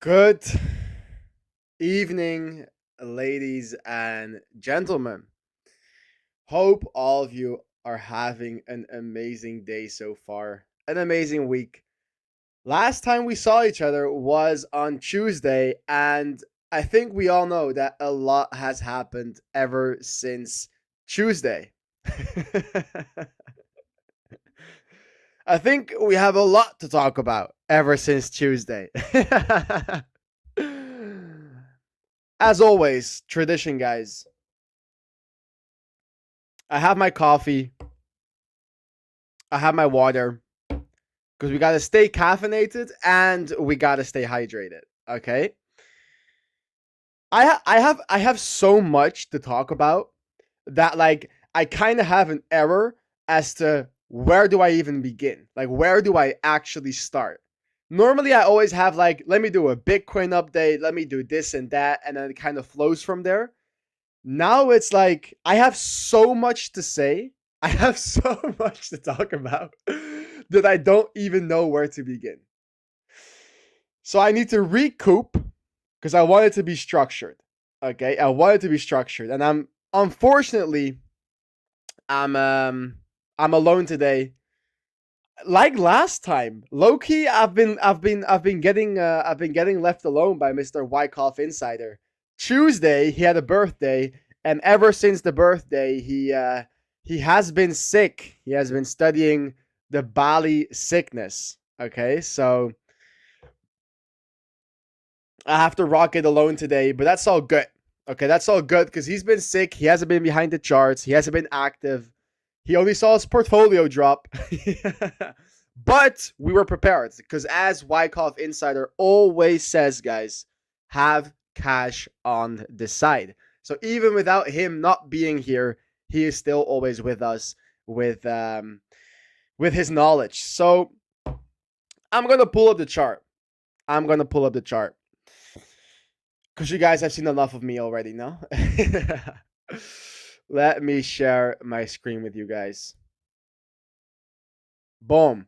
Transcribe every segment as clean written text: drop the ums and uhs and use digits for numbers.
Good evening, ladies and gentlemen. Hope all of you are having an amazing day so far, an amazing week. Last time we saw each other was on Tuesday, and I think we all know that a lot has happened ever since Tuesday. I think we have a lot to talk about ever since Tuesday. As always, tradition, guys. I have my coffee. I have my water because we gotta stay caffeinated and we gotta stay hydrated. Okay. I have so much to talk about that I kind of have an error as to where do I even begin? Like where do I actually start? Normally I always have let me do a Bitcoin update, let me do this and that, and then it kind of flows from there. Now it's like I have so much to say. I have so much to talk about that I don't even know where to begin. So I need to recoup because I want it to be structured. Okay, I want it to be structured, and I'm unfortunately I'm um I'm alone today. Like last time, low key, I've been getting left alone by Mr. Wyckoff Insider. Tuesday, he had a birthday, and ever since the birthday, he has been sick. He has been studying the Bali sickness. Okay, so I have to rock it alone today, but that's all good. Okay, that's all good because he's been sick. He hasn't been behind the charts. He hasn't been active. He only saw his portfolio drop. But we were prepared because, as Wyckoff Insider always says, guys, have cash on the side. So even without him not being here, he is still always with us with his knowledge. So I'm gonna pull up the chart. I'm gonna pull up the chart because you guys have seen enough of me already. No. Let me share my screen with you guys. Boom.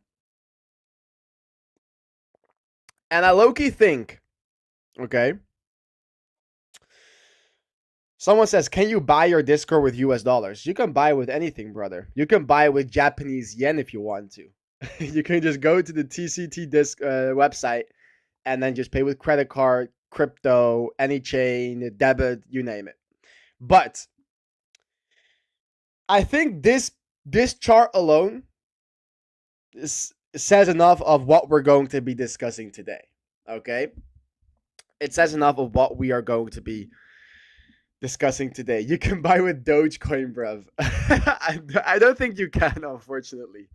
And I low-key think, okay, someone says, can you buy your Discord with US dollars? You can buy with anything, brother. You can buy with Japanese yen if you want to. You can just go to the TCT website and then just pay with credit card, crypto, any chain, debit, you name it. But I think this chart alone says enough of what we're going to be discussing today. Okay? It says enough of what we are going to be discussing today. You can buy with Dogecoin, bruv. I don't think you can, unfortunately.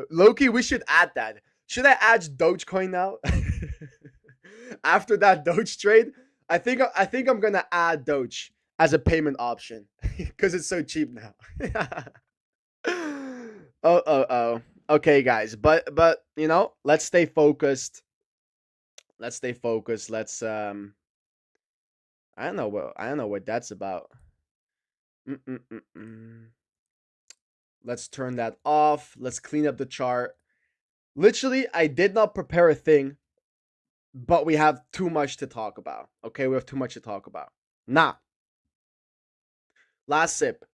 Loki, we should add that. Should I add Dogecoin now? After that Doge trade, I think I'm gonna add Doge as a payment option because it's so cheap now. Oh. Okay, guys, but let's stay focused. Let's stay focused. I don't know what that's about. Mm-mm-mm-mm. Let's turn that off. Let's clean up the chart. Literally, I did not prepare a thing, but we have too much to talk about. Okay, we have too much to talk about. Now, last sip.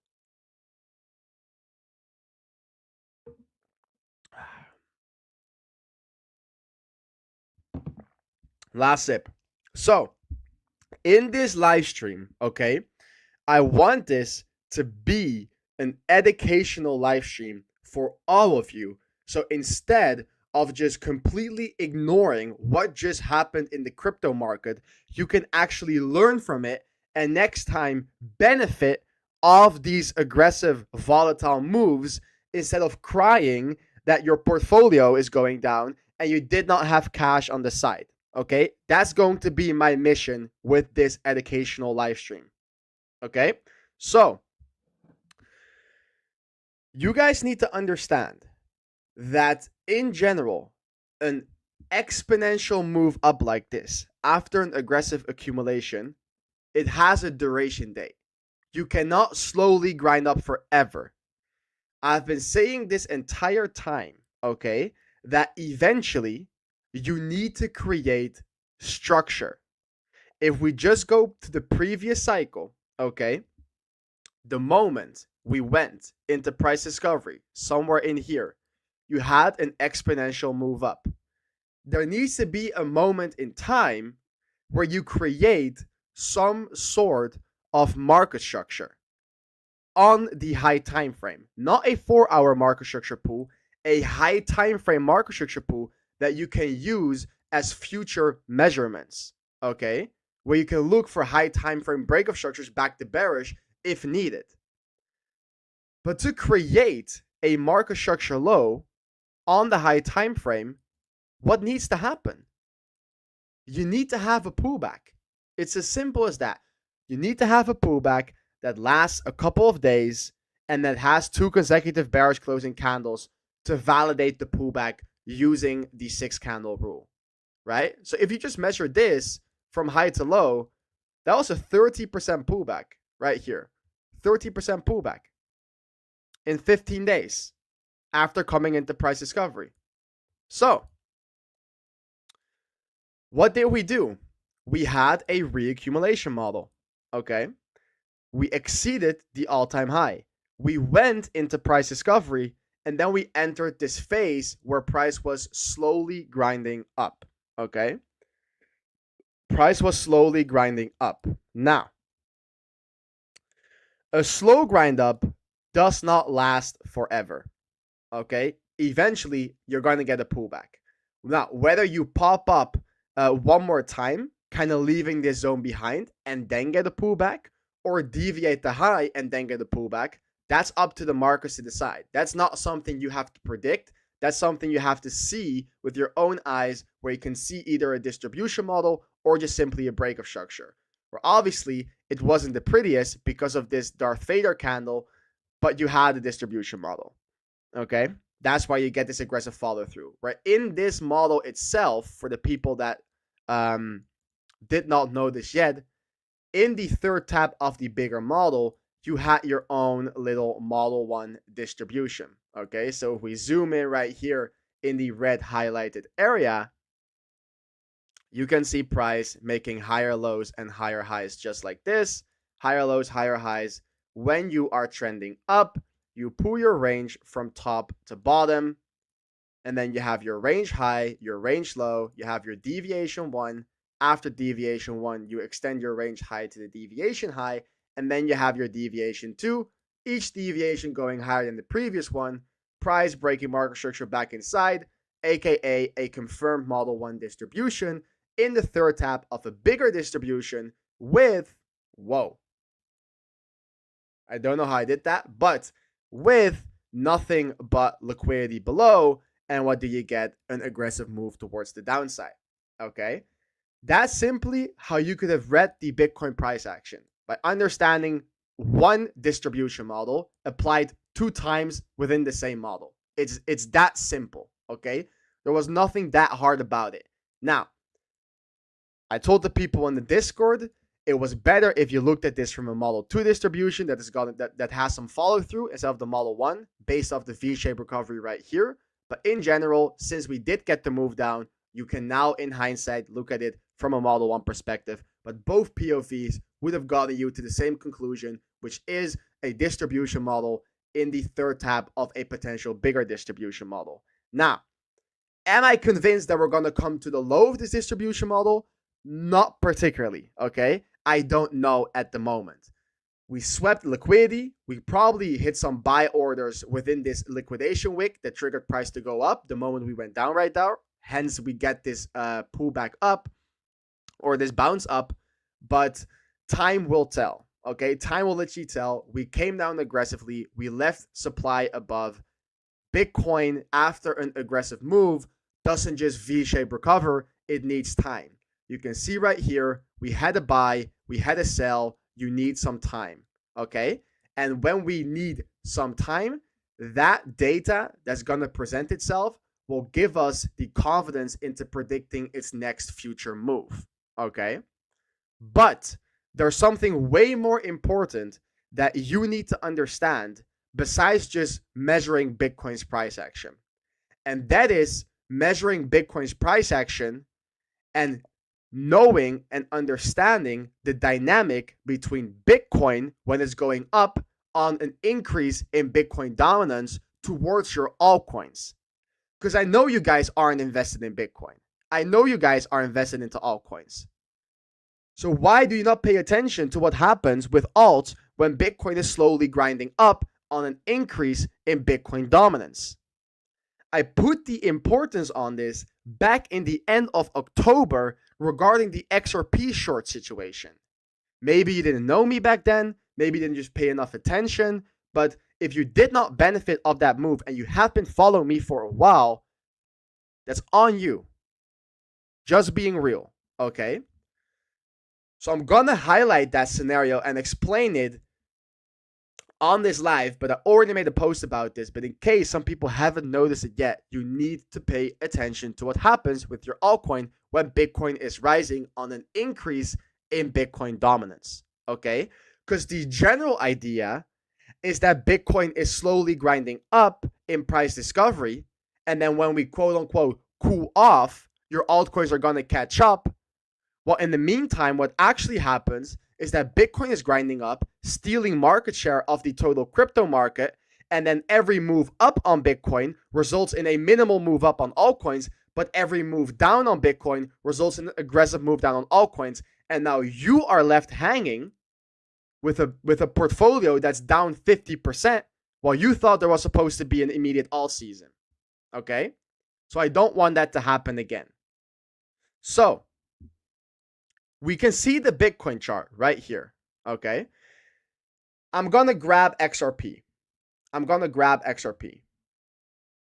Last sip. So, in this live stream, okay, I want this to be an educational live stream for all of you. So instead of just completely ignoring what just happened in the crypto market, you can actually learn from it and next time benefit of these aggressive volatile moves instead of crying that your portfolio is going down and you did not have cash on the side. Okay, that's going to be my mission with this educational live stream. Okay, so you guys need to understand that in general, an exponential move up like this after an aggressive accumulation, it has a duration date. You cannot slowly grind up forever. I've been saying this entire time, okay, that eventually you need to create structure. If we just go to the previous cycle, okay, the moment we went into price discovery, somewhere in here, you had an exponential move up. There needs to be a moment in time where you create some sort of market structure on the high time frame, not a 4-hour market structure pool, a high time frame market structure pool that you can use as future measurements, okay, where you can look for high time frame breakup structures back to bearish if needed. But to create a market structure low on the high time frame, what needs to happen? You need to have a pullback. It's as simple as that. You need to have a pullback that lasts a couple of days and that has 2 consecutive bearish closing candles to validate the pullback using the 6 candle rule, right? So if you just measure this from high to low, that was a 30% pullback right here. 30% pullback in 15 days after coming into price discovery. So what did we do? We had a reaccumulation model, okay? We exceeded the all-time high. We went into price discovery, and then we entered this phase where price was slowly grinding up, okay? Price was slowly grinding up. Now, a slow grind up does not last forever, okay? Eventually, you're going to get a pullback. Now, whether you pop up one more time, kind of leaving this zone behind and then get a pullback, or deviate the high and then get a pullback, that's up to the markets to decide. That's not something you have to predict. That's something you have to see with your own eyes, where you can see either a distribution model or just simply a breakup structure. Where obviously it wasn't the prettiest because of this Darth Vader candle, but you had a distribution model. Okay? That's why you get this aggressive follow through, right? In this model itself, for the people that did not know this yet, in the third tab of the bigger model, you had your own little model 1 distribution. Okay, so if we zoom in right here in the red highlighted area, you can see price making higher lows and higher highs just like this. Higher lows, higher highs. When you are trending up, you pull your range from top to bottom, and then you have your range high, your range low, you have your deviation 1. After deviation 1, you extend your range high to the deviation high, and then you have your deviation 2, each deviation going higher than the previous one, price breaking market structure back inside, aka a confirmed model 1 distribution in the third tab of a bigger distribution with, whoa, I don't know how I did that, but with nothing but liquidity below. And what do you get? An aggressive move towards the downside, okay? That's simply how you could have read the Bitcoin price action, by understanding one distribution model applied 2 times within the same model. It's that simple, okay? There was nothing that hard about it. Now, I told the people in the Discord, it was better if you looked at this from a model 2 distribution that has some follow through instead of the model 1 based off the V-shaped recovery right here. But in general, since we did get the move down, you can now, in hindsight, look at it from a model 1 perspective. But both POVs would have gotten you to the same conclusion, which is a distribution model in the third tab of a potential bigger distribution model. Now, am I convinced that we're going to come to the low of this distribution model? Not particularly, okay? I don't know at the moment. We swept liquidity. We probably hit some buy orders within this liquidation wick that triggered price to go up the moment we went down right there. Hence, we get this pullback up or this bounce up. But time will tell, okay? Time will let you tell. We came down aggressively. We left supply above. Bitcoin, after an aggressive move, doesn't just V-shape recover. It needs time. You can see right here, we had a buy, we had a sell. You need some time, okay? And when we need some time, that data that's going to present itself will give us the confidence into predicting its next future move, okay? But there's something way more important that you need to understand besides just measuring Bitcoin's price action. And that is measuring Bitcoin's price action and knowing and understanding the dynamic between Bitcoin when it's going up on an increase in Bitcoin dominance towards your altcoins. Because I know you guys aren't invested in Bitcoin. I know you guys are invested into altcoins. So why do you not pay attention to what happens with alts when Bitcoin is slowly grinding up on an increase in Bitcoin dominance? I put the importance on this back in the end of October regarding the XRP short situation. Maybe you didn't know me back then, maybe you didn't just pay enough attention, but if you did not benefit of that move and you have been following me for a while, that's on you. Just being real, okay? So I'm gonna highlight that scenario and explain it on this live, but I already made a post about this. But in case some people haven't noticed it yet, you need to pay attention to what happens with your altcoin when Bitcoin is rising on an increase in Bitcoin dominance, okay? Because the general idea is that Bitcoin is slowly grinding up in price discovery, and then when we quote unquote cool off, your altcoins are gonna catch up. Well, in the meantime, what actually happens is that Bitcoin is grinding up, stealing market share of the total crypto market, and then every move up on Bitcoin results in a minimal move up on altcoins, but every move down on Bitcoin results in an aggressive move down on altcoins, and now you are left hanging with a portfolio that's down 50% while you thought there was supposed to be an immediate alt season, okay? So I don't want that to happen again. So we can see the Bitcoin chart right here, okay? I'm going to grab XRP.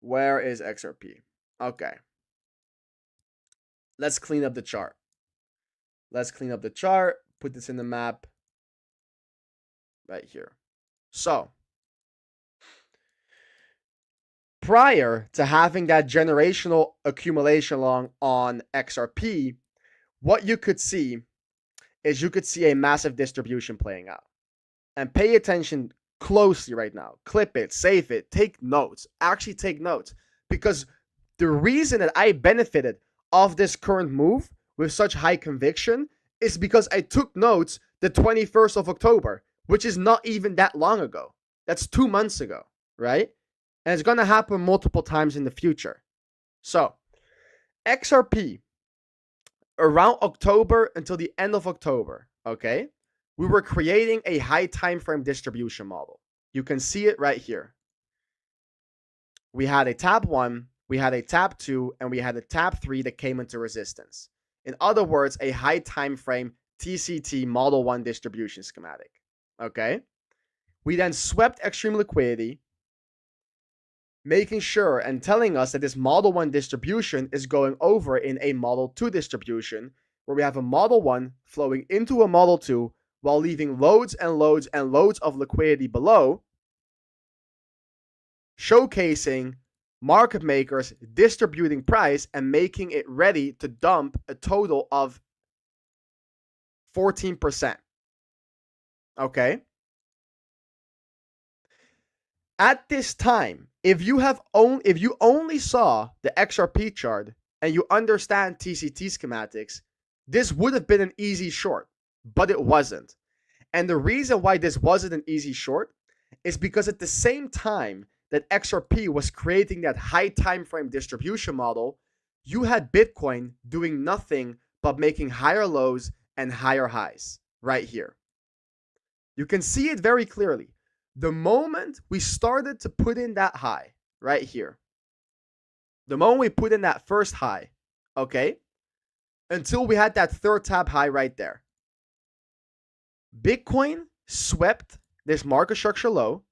Where is XRP? Okay. Let's clean up the chart. Put this in the map right here. So, prior to having that generational accumulation long on XRP, what you could see is you could see a massive distribution playing out. And pay attention closely right now. Clip it, save it, take notes. Actually take notes. Because the reason that I benefited of this current move with such high conviction is because I took notes the 21st of October, which is not even that long ago. That's 2 months ago, right? And it's going to happen multiple times in the future. So, XRP, around October until the end of October, okay, we were creating a high time frame distribution model. You can see it right here. We had a tap 1, we had a tap 2, and we had a tap 3 that came into resistance. In other words, a high time frame TCT Model 1 distribution schematic. Okay? We then swept extreme liquidity, making sure and telling us that this Model 1 distribution is going over in a Model 2 distribution, where we have a Model 1 flowing into a Model 2 while leaving loads and loads and loads of liquidity below, showcasing market makers distributing price and making it ready to dump a total of 14%. Okay? At this time, if you only saw the XRP chart and you understand TCT schematics, this would have been an easy short, but it wasn't. And the reason why this wasn't an easy short is because at the same time that XRP was creating that high time frame distribution model, you had Bitcoin doing nothing but making higher lows and higher highs right here. You can see it very clearly. The moment we started to put in that high right here, the moment we put in that first high, okay, until we had that third tab high right there, Bitcoin swept this market structure low,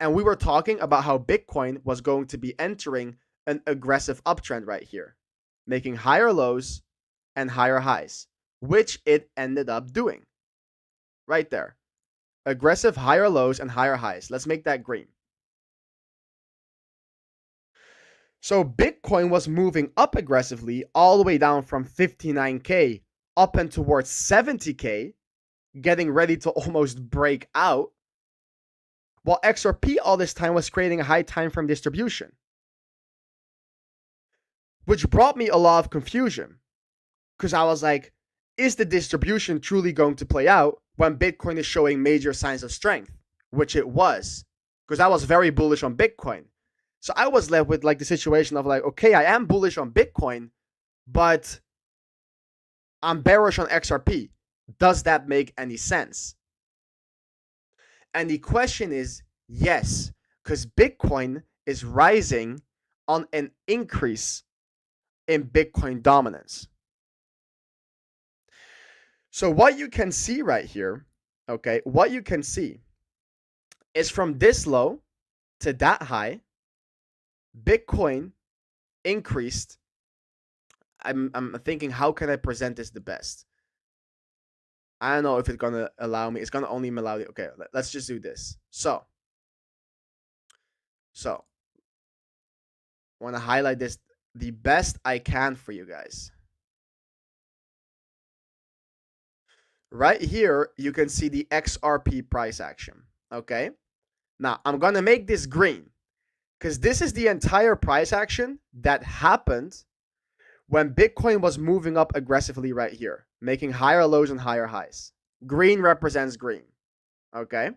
and we were talking about how Bitcoin was going to be entering an aggressive uptrend right here, making higher lows and higher highs, which it ended up doing right there. Aggressive higher lows and higher highs. Let's make that green. So Bitcoin was moving up aggressively all the way down from 59K up and towards 70K, getting ready to almost break out, while XRP all this time was creating a high time frame distribution, which brought me a lot of confusion. because I was like, is the distribution truly going to play out when Bitcoin is showing major signs of strength? Which it was, because I was very bullish on Bitcoin. So I was left with like the situation of like, okay, I am bullish on Bitcoin, but I'm bearish on XRP. Does that make any sense? And the question is yes, because Bitcoin is rising on an increase in Bitcoin dominance. So what you can see right here, okay, what you can see is from this low to that high, Bitcoin increased. I'm thinking, how can I present this the best? I don't know if it's gonna allow me. It's gonna only allow you. Okay, let's just do this. So I want to highlight this the best I can for you guys. Right here, you can see the XRP price action. Okay, now I'm gonna make this green because this is the entire price action that happened when Bitcoin was moving up aggressively right here, making higher lows and higher highs. Green represents green. Okay.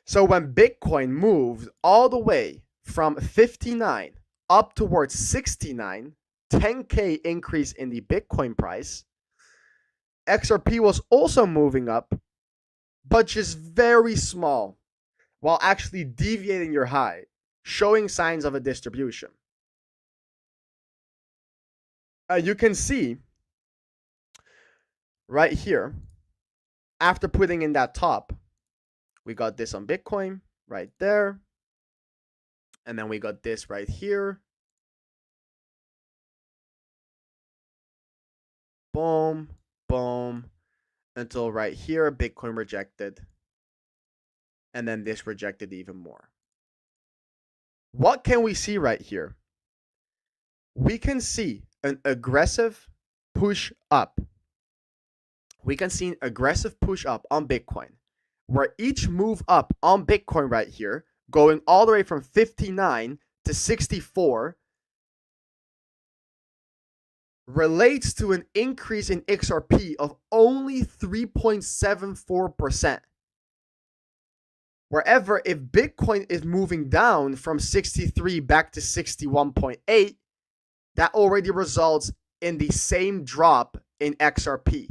So when Bitcoin moved all the way from 59 up towards 69, 10K increase in the Bitcoin price, XRP was also moving up, but just very small, while actually deviating your high, showing signs of a distribution. You can see right here, after putting in that top, we got this on Bitcoin right there. And then we got this right here. Boom, boom, until right here, Bitcoin rejected. And then this rejected even more. What can we see right here? We can see an aggressive push up. We can see an aggressive push up on Bitcoin, where each move up on Bitcoin right here, going all the way from 59 to 64, relates to an increase in XRP of only 3.74%. Wherever if Bitcoin is moving down from 63 back to 61.8, that already results in the same drop in XRP.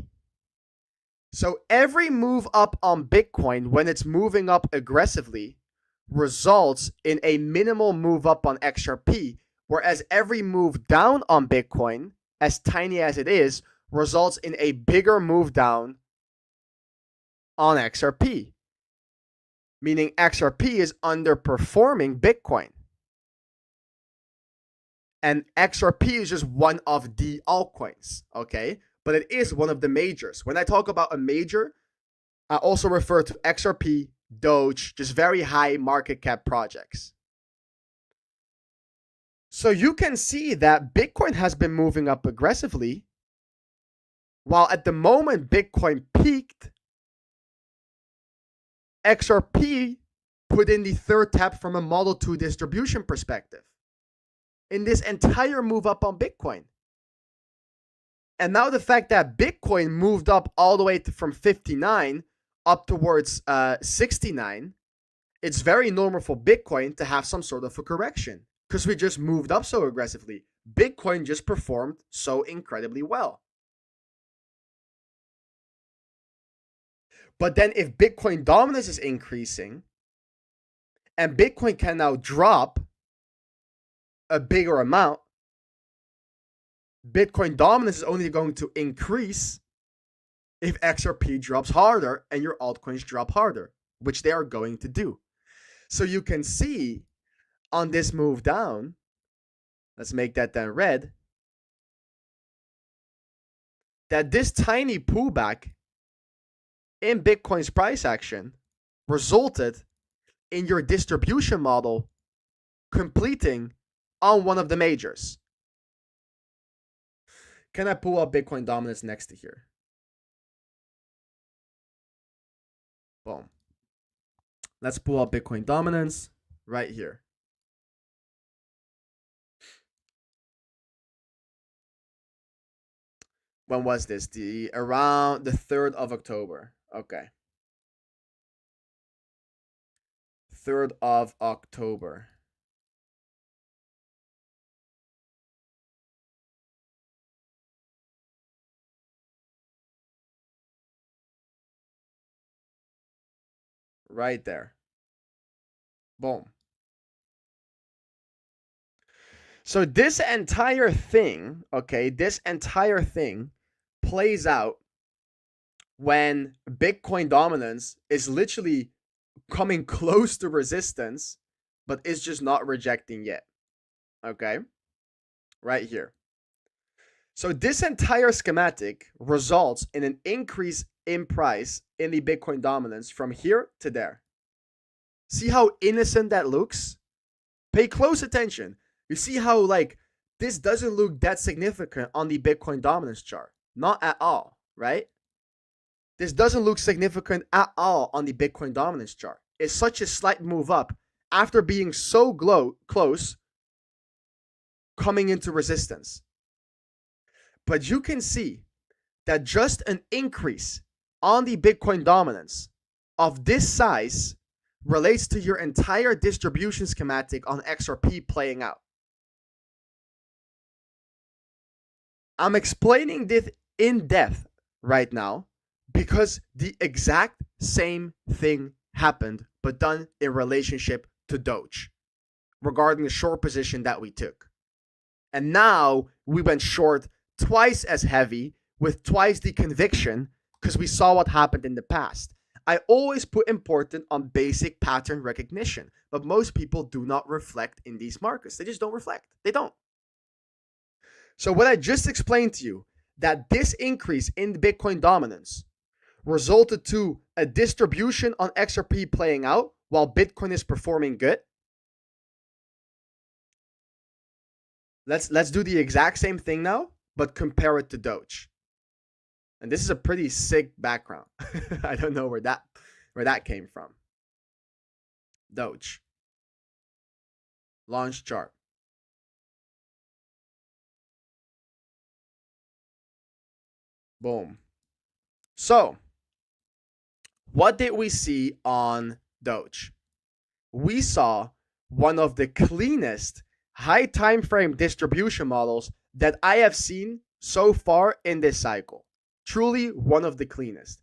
So every move up on Bitcoin, when it's moving up aggressively, results in a minimal move up on XRP, whereas every move down on Bitcoin, as tiny as it is, results in a bigger move down on XRP. Meaning XRP is underperforming Bitcoin. And XRP is just one of the altcoins, okay? But it is one of the majors. When I talk about a major, I also refer to XRP, Doge, just very high market cap projects. So you can see that Bitcoin has been moving up aggressively, while at the moment Bitcoin peaked, XRP put in the third tap from a Model 2 distribution perspective in this entire move up on Bitcoin. And now the fact that Bitcoin moved up all the way from 59 up towards 69, it's very normal for Bitcoin to have some sort of a correction because we just moved up so aggressively. Bitcoin just performed so incredibly well. But then if Bitcoin dominance is increasing and Bitcoin can now drop a bigger amount, Bitcoin dominance is only going to increase if XRP drops harder and your altcoins drop harder, which they are going to do. So you can see on this move down, let's make that then red, that this tiny pullback in Bitcoin's price action resulted in your distribution model completing on one of the majors. Can I pull up Bitcoin dominance next to here? Boom. Let's pull up Bitcoin dominance right here. When was this? Around the 3rd of October. Okay. 3rd of October. Right there. Boom. So this entire thing, okay, this entire thing plays out when Bitcoin dominance is literally coming close to resistance, but is just not rejecting yet. Okay? Right here. So this entire schematic results in an increase in price in the Bitcoin dominance from here to there. See how innocent that looks? Pay close attention. You see how like this doesn't look that significant on the Bitcoin dominance chart. Not at all, right? This doesn't look significant at all on the Bitcoin dominance chart. It's such a slight move up after being so close coming into resistance. But you can see that just an increase on the Bitcoin dominance of this size relates to your entire distribution schematic on XRP playing out. I'm explaining this in depth right now because the exact same thing happened, but done in relationship to Doge regarding the short position that we took. And now we went short twice as heavy with twice the conviction because we saw what happened in the past. I always put important on basic pattern recognition, but most people do not reflect in these markets. They just don't reflect. They don't. So what I just explained to you, that this increase in the Bitcoin dominance resulted to a distribution on XRP playing out while Bitcoin is performing good. Let's do the exact same thing now, but compare it to Doge. And this is a pretty sick background. I don't know where that came from. Doge. Launch chart. Boom. So, what did we see on Doge? We saw one of the cleanest high time frame distribution models that I have seen so far in this cycle. Truly one of the cleanest.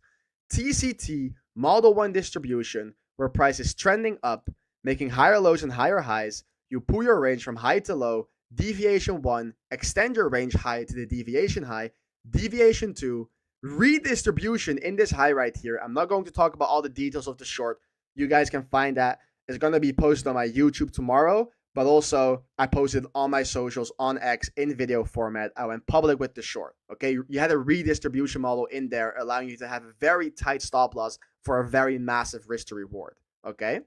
TCT Model 1 distribution where price is trending up, making higher lows and higher highs. You pull your range from high to low, deviation 1, extend your range high to the deviation high, deviation 2, redistribution in this high right here. I'm not going to talk about all the details of the short. You guys can find that. It's going to be posted on my YouTube tomorrow, but also I posted on my socials on X in video format. I went public with the short. Okay, you had a redistribution model in there allowing you to have a very tight stop loss for a very massive risk to reward. Okay,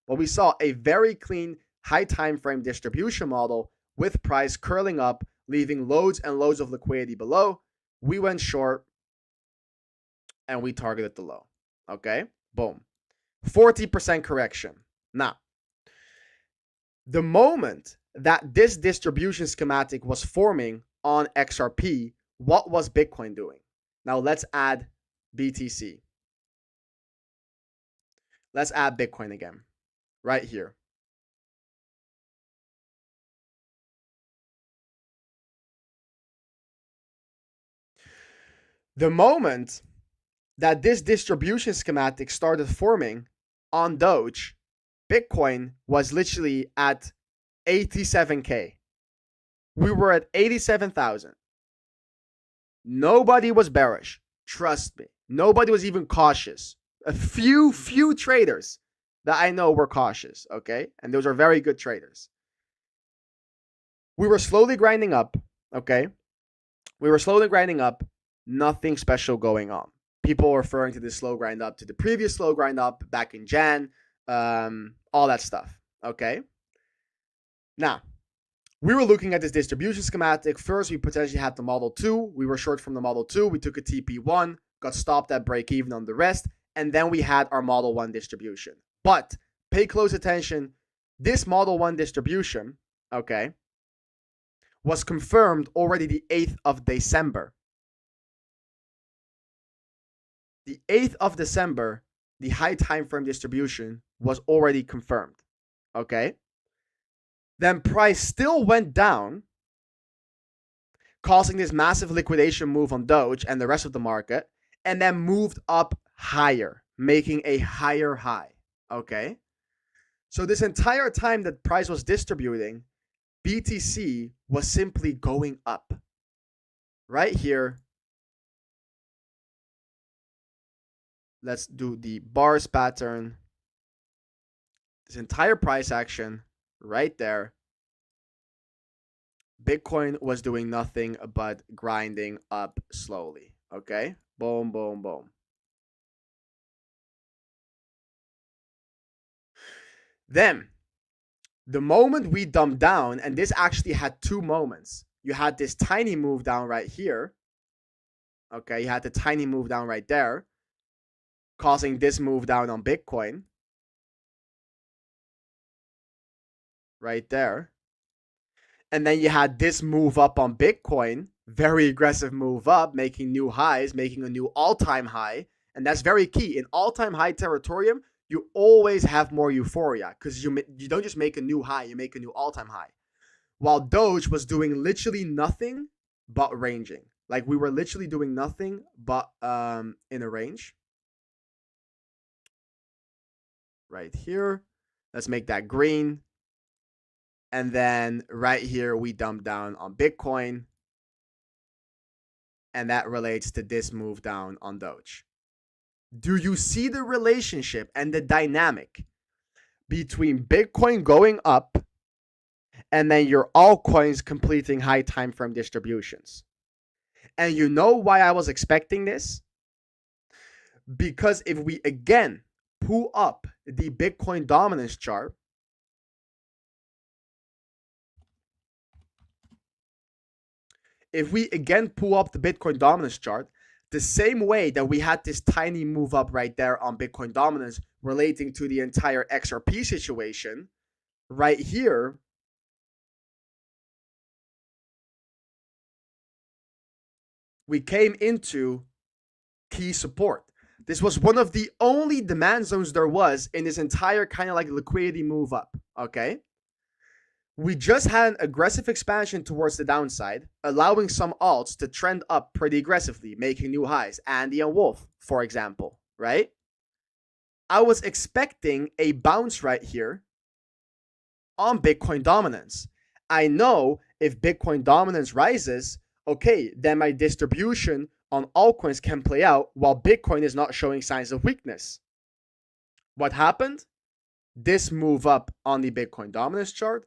but we saw a very clean high time frame distribution model with price curling up, leaving loads and loads of liquidity below. We went short and we targeted the low. Okay, boom, 40% correction. Now, the moment that this distribution schematic was forming on XRP, what was Bitcoin doing? Now let's add BTC. Let's add Bitcoin again, right here. The moment that this distribution schematic started forming on Doge, Bitcoin was literally at 87K. We were at 87,000. Nobody was bearish. Trust me. Nobody was even cautious. A few traders that I know were cautious, okay? And those are very good traders. We were slowly grinding up, okay? We were slowly grinding up. Nothing special going on. People referring to this slow grind up to the previous slow grind up back in Jan, all that stuff, okay? Now, we were looking at this distribution schematic. First, we potentially had the Model 2. We were short from the Model 2. We took a TP1, got stopped at break even on the rest, and then we had our Model 1 distribution. But pay close attention. This Model 1 distribution, okay, was confirmed already the 8th of December. The 8th of December, the high time frame distribution was already confirmed. Okay? Then price still went down, causing this massive liquidation move on Doge and the rest of the market, and then moved up higher, making a higher high. Okay? So this entire time that price was distributing, BTC was simply going up. Right here, let's do the bars pattern. This entire price action right there, Bitcoin was doing nothing but grinding up slowly. Okay? Boom, boom, boom. Then, the moment we dumped down, and this actually had two moments. You had this tiny move down right here. Okay, you had the tiny move down right there, causing this move down on Bitcoin. Right there. And then you had this move up on Bitcoin, very aggressive move up, making new highs, making a new all-time high. And that's very key. In all-time high territorium, you always have more euphoria because you don't just make a new high, you make a new all-time high. While Doge was doing literally nothing but ranging. Like we were literally doing nothing but in a range. Right here. Let's make that green. And then right here, we dump down on Bitcoin. And that relates to this move down on Doge. Do you see the relationship and the dynamic between Bitcoin going up and then your altcoins completing high time frame distributions? And you know why I was expecting this? Because if we again pull up the Bitcoin dominance chart, if we again pull up the Bitcoin dominance chart, the same way that we had this tiny move up right there on Bitcoin dominance relating to the entire XRP situation, right here, we came into key support. This was one of the only demand zones there was in this entire kind of like liquidity move up, okay? We just had an aggressive expansion towards the downside, allowing some alts to trend up pretty aggressively, making new highs. Andy and Wolf, for example, right? I was expecting a bounce right here on Bitcoin dominance. I know if Bitcoin dominance rises, okay, then my distribution on altcoins can play out while Bitcoin is not showing signs of weakness. What happened? This move up on the Bitcoin dominance chart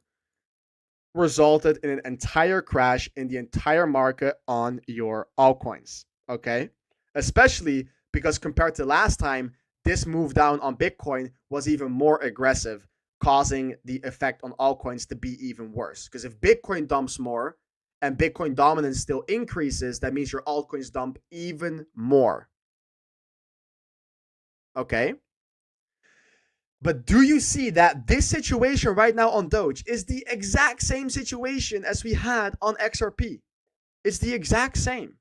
resulted in an entire crash in the entire market on your altcoins, okay? Especially because compared to last time, this move down on Bitcoin was even more aggressive, causing the effect on altcoins to be even worse. Because if Bitcoin dumps more and Bitcoin dominance still increases, that means your altcoins dump even more. Okay? But do you see that this situation right now on Doge is the exact same situation as we had on XRP? It's the exact same.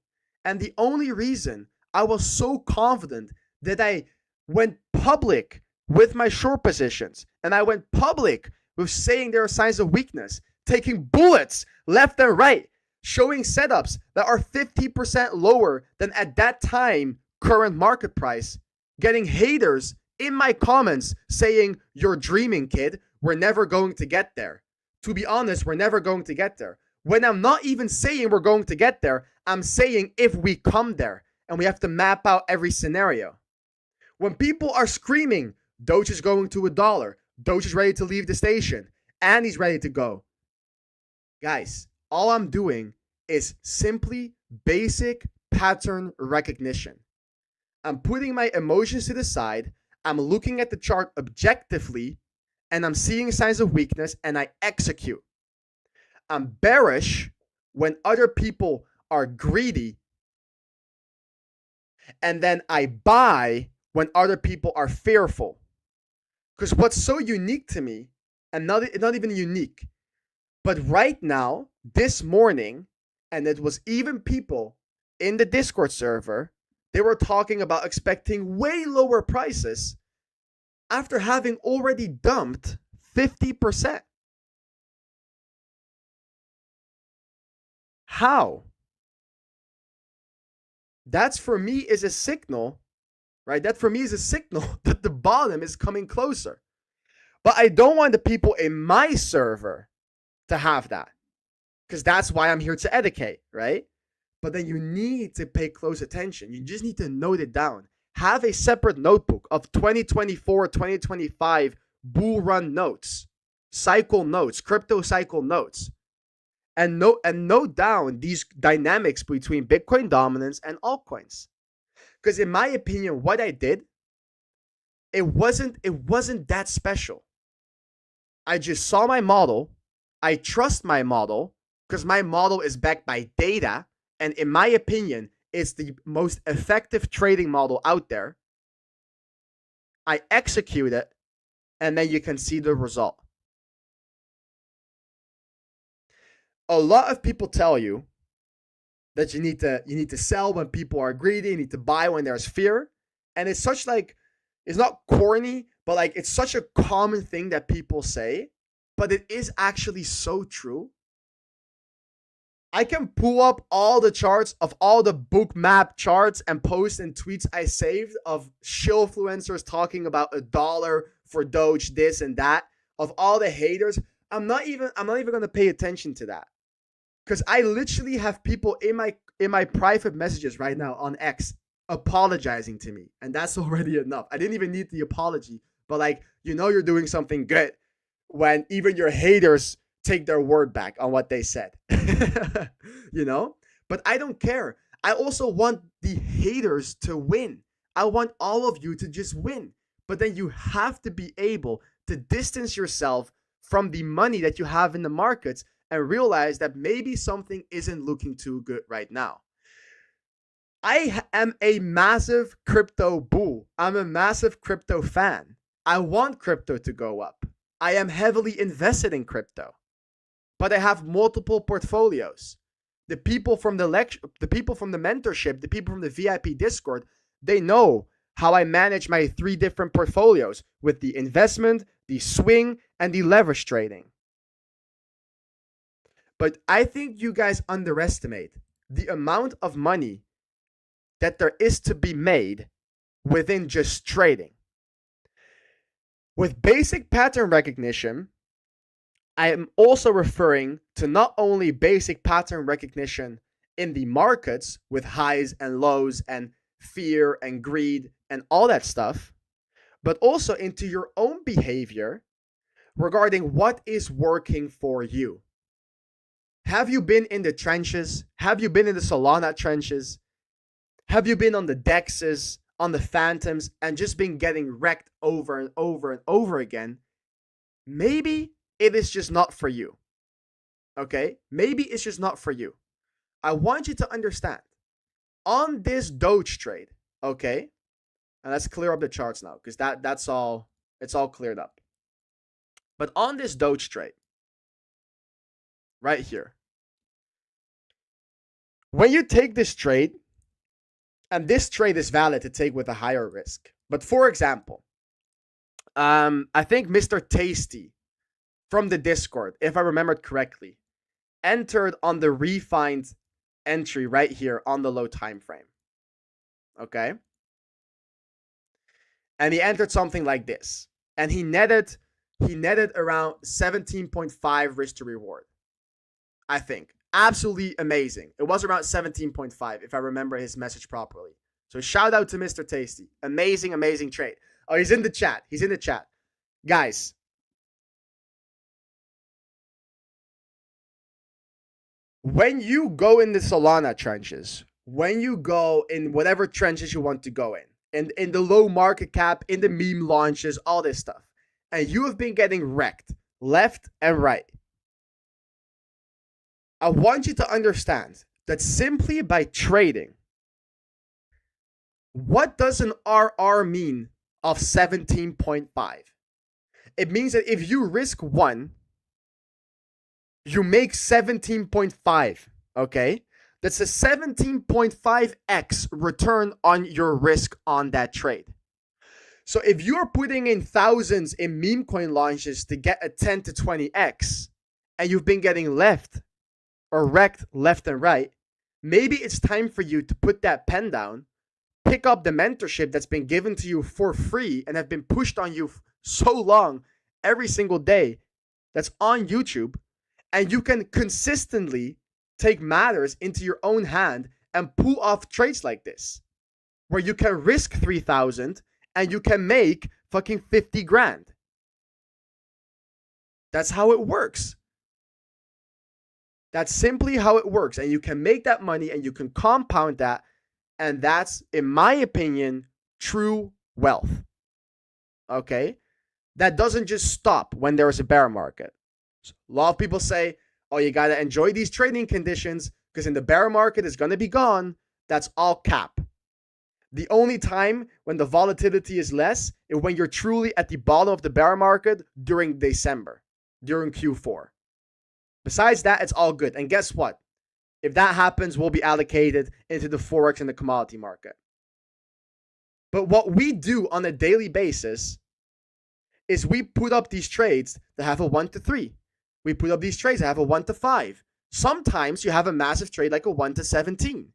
And the only reason I was so confident that I went public with my short positions and I went public with saying there are signs of weakness, taking bullets left and right, showing setups that are 50% lower than at that time current market price, getting haters in my comments saying, "You're dreaming, kid. We're never going to get there." To be honest, we're never going to get there. When I'm not even saying we're going to get there, I'm saying if we come there, and we have to map out every scenario. When people are screaming, Doge is going to $1, Doge is ready to leave the station, and he's ready to go. Guys, all I'm doing is simply basic pattern recognition. I'm putting my emotions to the side. I'm looking at the chart objectively, and I'm seeing signs of weakness, and I execute. I'm bearish when other people are greedy, and then I buy when other people are fearful. Because what's so unique to me, and not even unique, but right now, this morning, and it was even people in the Discord server they were talking about expecting way lower prices after having already dumped 50%. How? That's for me is a signal, right? That for me is a signal that the bottom is coming closer. But I don't want the people in my server to have that, because that's why I'm here to educate, right? But then you need to pay close attention. You just need to note it down. Have a separate notebook of 2024, 2025 bull run notes, cycle notes, crypto cycle notes, and note down these dynamics between Bitcoin dominance and altcoins. Because in my opinion, what I did, it wasn't that special. I just saw my model. I trust my model because my model is backed by data. And in my opinion, it's the most effective trading model out there. I execute it, and then you can see the result. A lot of people tell you that you need to sell when people are greedy, you need to buy when there's fear. And it's such like, it's not corny, but like it's such a common thing that people say, but it is actually so true. I can pull up all the charts of all the book map charts and posts and tweets I saved of shillfluencers talking about $1 for Doge, this and that, of all the haters. I'm not even going to pay attention to that. Because I literally have people in my private messages right now on X apologizing to me. And that's already enough. I didn't even need the apology. But like, you're doing something good when even your haters take their word back on what they said. But I don't care. I also want the haters to win. I want all of you to just win. But then you have to be able to distance yourself from the money that you have in the markets and realize that maybe something isn't looking too good right now. I am a massive crypto bull. I'm a massive crypto fan. I want crypto to go up. I am heavily invested in crypto, but I have multiple portfolios. The people from the people from the mentorship, the people from the VIP Discord, they know how I manage my 3 different portfolios with the investment, the swing, and the leverage trading. But I think you guys underestimate the amount of money that there is to be made within just trading. With basic pattern recognition, I am also referring to not only basic pattern recognition in the markets with highs and lows and fear and greed and all that stuff, but also into your own behavior regarding what is working for you. Have you been in the trenches? Have you been in the Solana trenches? Have you been on the DEXs, on the Phantoms, and just been getting wrecked over and over and over again? Maybe it is just not for you. Okay? Maybe it's just not for you. I want you to understand. On this Doge trade, okay? And let's clear up the charts now, because that's all, it's all cleared up. But on this Doge trade, right here, when you take this trade, and this trade is valid to take with a higher risk. But for example, I think Mr. Tasty from the Discord, if I remembered correctly, entered on the refined entry right here on the low time frame. Okay? And he entered something like this. And he netted around 17.5 risk to reward. I think. Absolutely amazing. It was around 17.5 if I remember his message properly. So shout out to Mr. Tasty. Amazing, amazing trade. Oh, he's in the chat. He's in the chat. Guys, when you go in the Solana trenches, when you go in whatever trenches you want to go in the low market cap, in the meme launches, all this stuff, and you have been getting wrecked left and right, I want you to understand that simply by trading, what does an RR mean of 17.5? It means that if you risk 1, you make 17.5, okay? That's a 17.5x return on your risk on that trade. So if you're putting in thousands in meme coin launches to get a 10 to 20x, and you've been getting left or wrecked left and right, maybe it's time for you to put that pen down, pick up the mentorship that's been given to you for free and have been pushed on you so long every single day that's on YouTube, and you can consistently take matters into your own hand and pull off trades like this, where you can risk 3,000 and you can make fucking 50 grand. That's how it works. That's simply how it works. And you can make that money and you can compound that. And that's, in my opinion, true wealth. Okay? That doesn't just stop when there is a bear market. So a lot of people say, oh, you got to enjoy these trading conditions because in the bear market it's going to be gone. That's all cap. The only time when the volatility is less is when you're truly at the bottom of the bear market during December, during Q4. Besides that, it's all good. And guess what? If that happens, we'll be allocated into the Forex and the commodity market. But what we do on a daily basis is we put up these trades that have a 1 to 3. We put up these trades that have a 1 to 5. Sometimes you have a massive trade like a 1 to 17.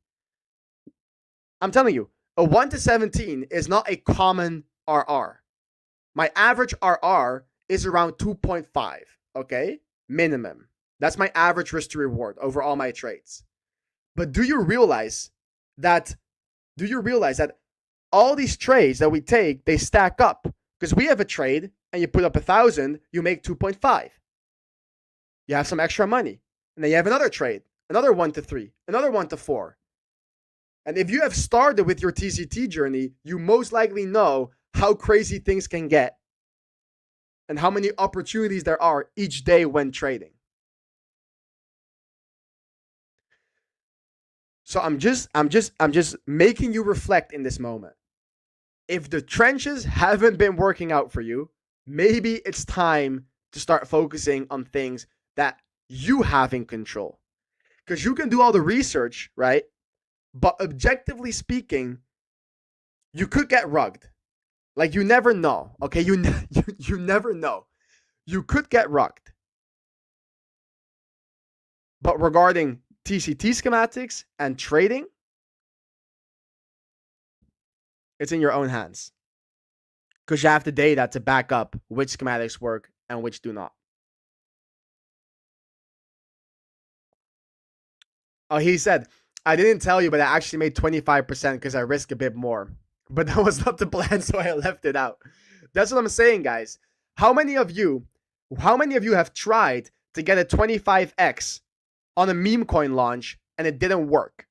I'm telling you, a 1 to 17 is not a common RR. My average RR is around 2.5, okay? Minimum. That's my average risk to reward over all my trades. But do you realize that all these trades that we take, they stack up? Because we have a trade and you put up 1,000, you make 2.5. You have some extra money. And then you have another trade, another 1 to 3, another 1 to 4. And if you have started with your TCT journey, you most likely know how crazy things can get and how many opportunities there are each day when trading. So I'm just making you reflect in this moment. If the trenches haven't been working out for you, maybe it's time to start focusing on things that you have in control. Because you can do all the research, right? But objectively speaking, you could get rugged. Like, you never know, okay? You never know. You could get rugged. But regarding TCT schematics and trading, it's in your own hands. Because you have the data to back up which schematics work and which do not. Oh, he said, I didn't tell you, but I actually made 25% because I risk a bit more. But that was not the plan, so I left it out. That's what I'm saying, guys. How many of you have tried to get a 25x on a meme coin launch and it didn't work?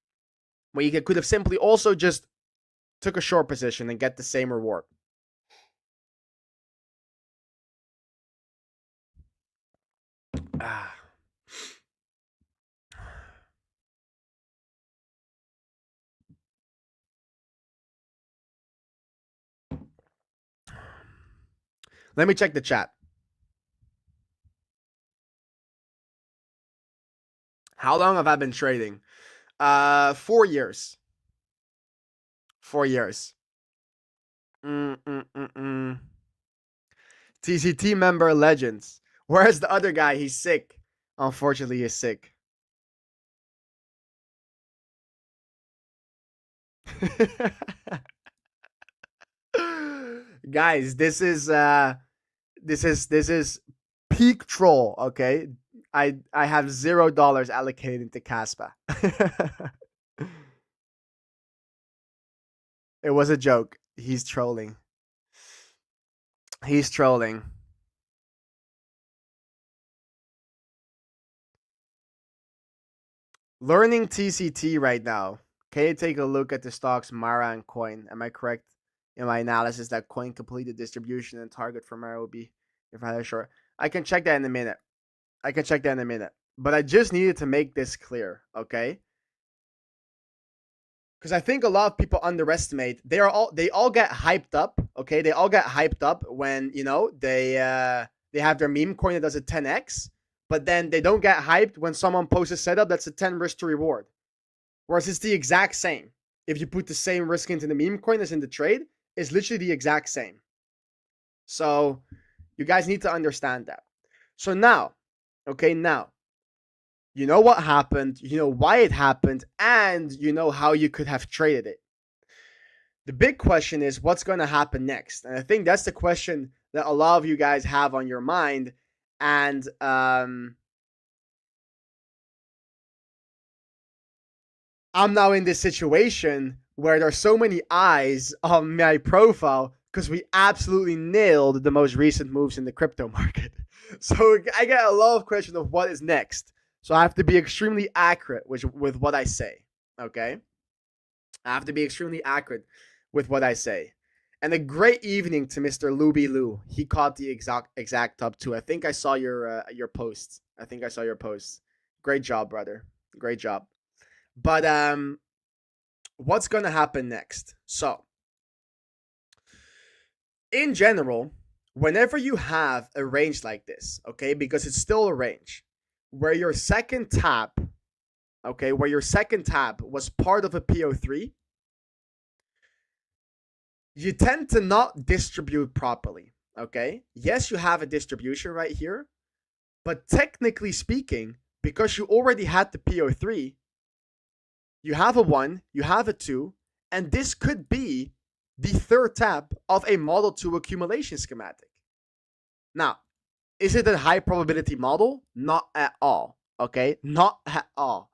Well, you could have simply also just took a short position and get the same reward. Let me check the chat. How long have I been trading? 4 years. 4 years. TCT member legends. Where's the other guy? He's sick. Unfortunately, he's sick. Guys, this is peak troll, okay? I have $0 allocated into Caspa. It was a joke. He's trolling. He's trolling. Learning TCT right now. Can you take a look at the stocks Mara and Coin? Am I correct in my analysis that Coin completed distribution and target for Mara will be if I had a short? I can check that in a minute. But I just needed to make this clear, okay? Because I think a lot of people underestimate. They all get hyped up, okay? They all get hyped up when, you know, they have their meme coin that does a 10x, but then they don't get hyped when someone posts a setup that's a 10 risk to reward. Whereas it's the exact same. If you put the same risk into the meme coin as in the trade, it's literally the exact same. So you guys need to understand that. So now, okay, now, you know what happened, you know why it happened, and you know how you could have traded it. The big question is what's going to happen next? And I think that's the question that a lot of you guys have on your mind. And I'm now in this situation where there's so many eyes on my profile because we absolutely nailed the most recent moves in the crypto market. So I get a lot of questions of what is next. So I have to be extremely accurate with what I say. Okay? I have to be extremely accurate with what I say. And a great evening to Mr. Luby Lou. He caught the exact top two. I think I saw your posts. I think I saw your posts. Great job, brother. Great job. But what's gonna happen next? So, in general, whenever you have a range like this, okay, because it's still a range, where your second tap, okay, where your second tap was part of a PO3, you tend to not distribute properly, okay? Yes, you have a distribution right here, but technically speaking, because you already had the PO3, you have a 1, you have a 2, and this could be the third tap of a Model 2 accumulation schematic. Now, is it a high probability model? Not at all, okay? Not at all.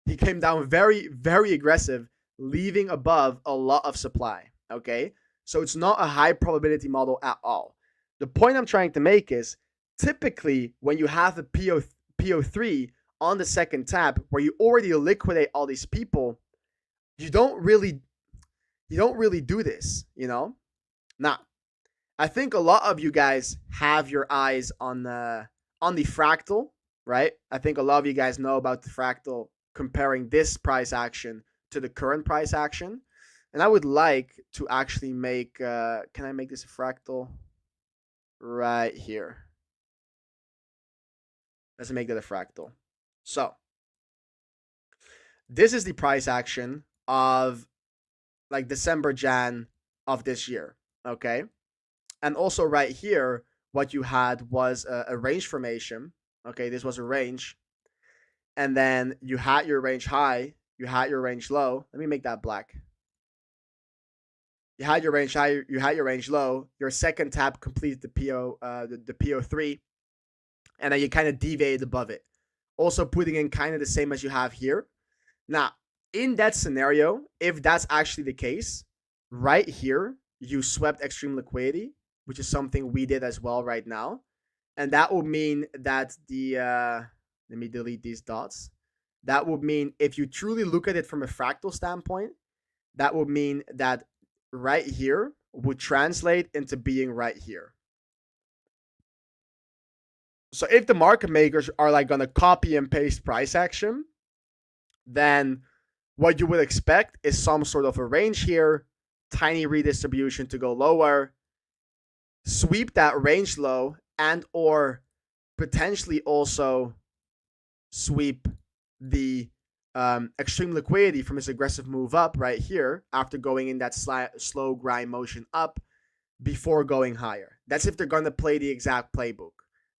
He came down very, very aggressive, leaving above a lot of supply, okay? So it's not a high probability model at all. The point I'm trying to make is typically when you have a PO3 on the second tap where you already liquidate all these people, you don't really do this, you know? Now, I think a lot of you guys have your eyes on the fractal, right? I think a lot of you guys know about the fractal comparing this price action to the current price action. And I would like to actually make, can I make this a fractal? Right here. Let's make that a fractal. So, this is the price action of like December, Jan of this year, okay? And also right here, what you had was a range formation, okay? This was a range. And then you had your range high, you had your range low. Let me make that black. You had your range high, you had your range low. Your second tap completed the PO3, and then you kind of deviated above it. Also putting in kind of the same as you have here. Now, in that scenario, if that's actually the case, right here, you swept extreme liquidity, which is something we did as well right now. And that would mean that let me delete these dots. That would mean if you truly look at it from a fractal standpoint, that would mean that right here would translate into being right here. So if the market makers are like going to copy and paste price action, then what you would expect is some sort of a range here, tiny redistribution to go lower, sweep that range low, and or potentially also sweep the extreme liquidity from his aggressive move up right here after going in that slow grind motion up before going higher. That's if they're going to play the exact playbook.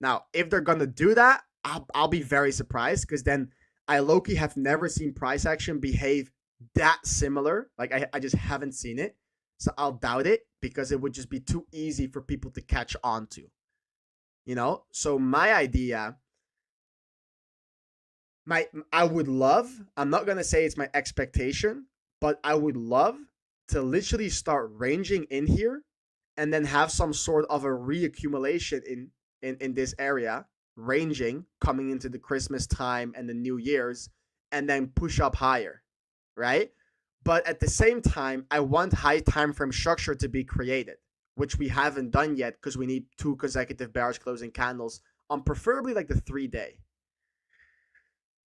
Now, if they're going to do that, I'll be very surprised because then I low-key have never seen price action behave that similar. Like, I just haven't seen it. So I'll doubt it because it would just be too easy for people to catch on to. You know? So my idea, I would love, I'm not going to say it's my expectation, but I would love to literally start ranging in here and then have some sort of a reaccumulation in this area, ranging coming into the Christmas time and the New Year's, and then push up higher, right? But at the same time, I want high time frame structure to be created, which we haven't done yet because we need 2 consecutive bearish closing candles on preferably like the 3-day.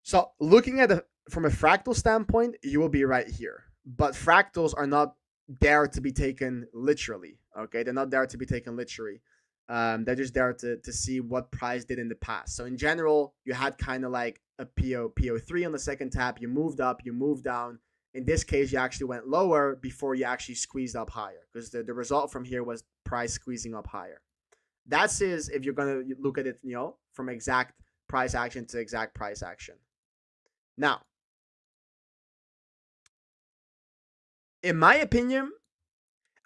So looking at it from a fractal standpoint, you will be right here. But fractals are not there to be taken literally, okay? They're not there to be taken literally. They're just there to see what price did in the past. So in general, you had kind of like a PO3 on the second tap. You moved up, you moved down. In this case, you actually went lower before you actually squeezed up higher, because the result from here was price squeezing up higher. That's if you're going to look at it, from exact price action to exact price action. Now, in my opinion,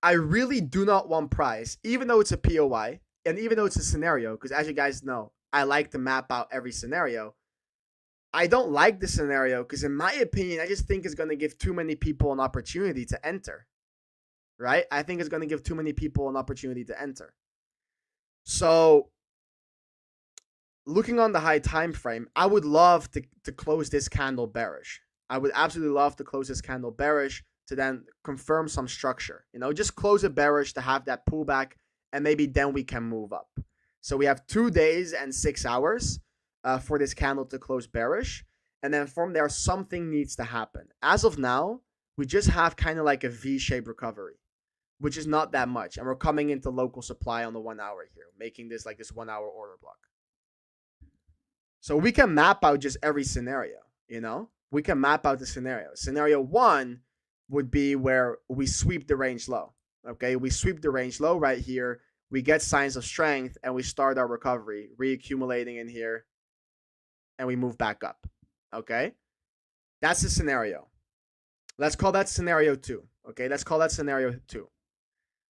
I really do not want price, even though it's a POI and even though it's a scenario, because as you guys know, I like to map out every scenario. I don't like the scenario because, in my opinion, I just think it's going to give too many people an opportunity to enter, right? I think it's going to give too many people an opportunity to enter. So, looking on the high time frame, I would love to close this candle bearish. I would absolutely love to close this candle bearish to then confirm some structure. Just close it bearish to have that pullback, and maybe then we can move up. So we have 2 days and 6 hours for this candle to close bearish. And then from there, something needs to happen. As of now, we just have kind of like a V-shaped recovery, which is not that much. And we're coming into local supply on the 1 hour here, making this like this 1 hour order block. So we can map out just every scenario, We can map out the scenario. Scenario 1 would be where we sweep the range low. Okay, we sweep the range low right here. We get signs of strength and we start our recovery, reaccumulating in here, and we move back up. Okay, that's the scenario. Let's call that scenario 2. Okay, let's call that scenario 2.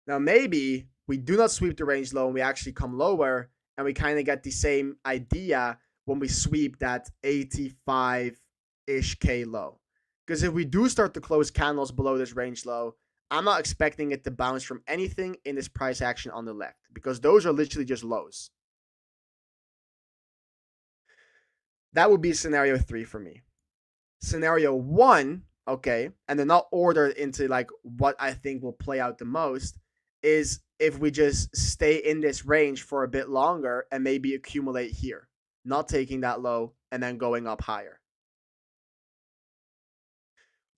Now, maybe we do not sweep the range low and we actually come lower, and we kind of get the same idea when we sweep that 85-ish K low. Because if we do start to close candles below this range low, I'm not expecting it to bounce from anything in this price action on the left, because those are literally just lows. That would be scenario 3 for me. Scenario 1, okay, and they're not ordered into like what I think will play out the most, is if we just stay in this range for a bit longer and maybe accumulate here, not taking that low and then going up higher.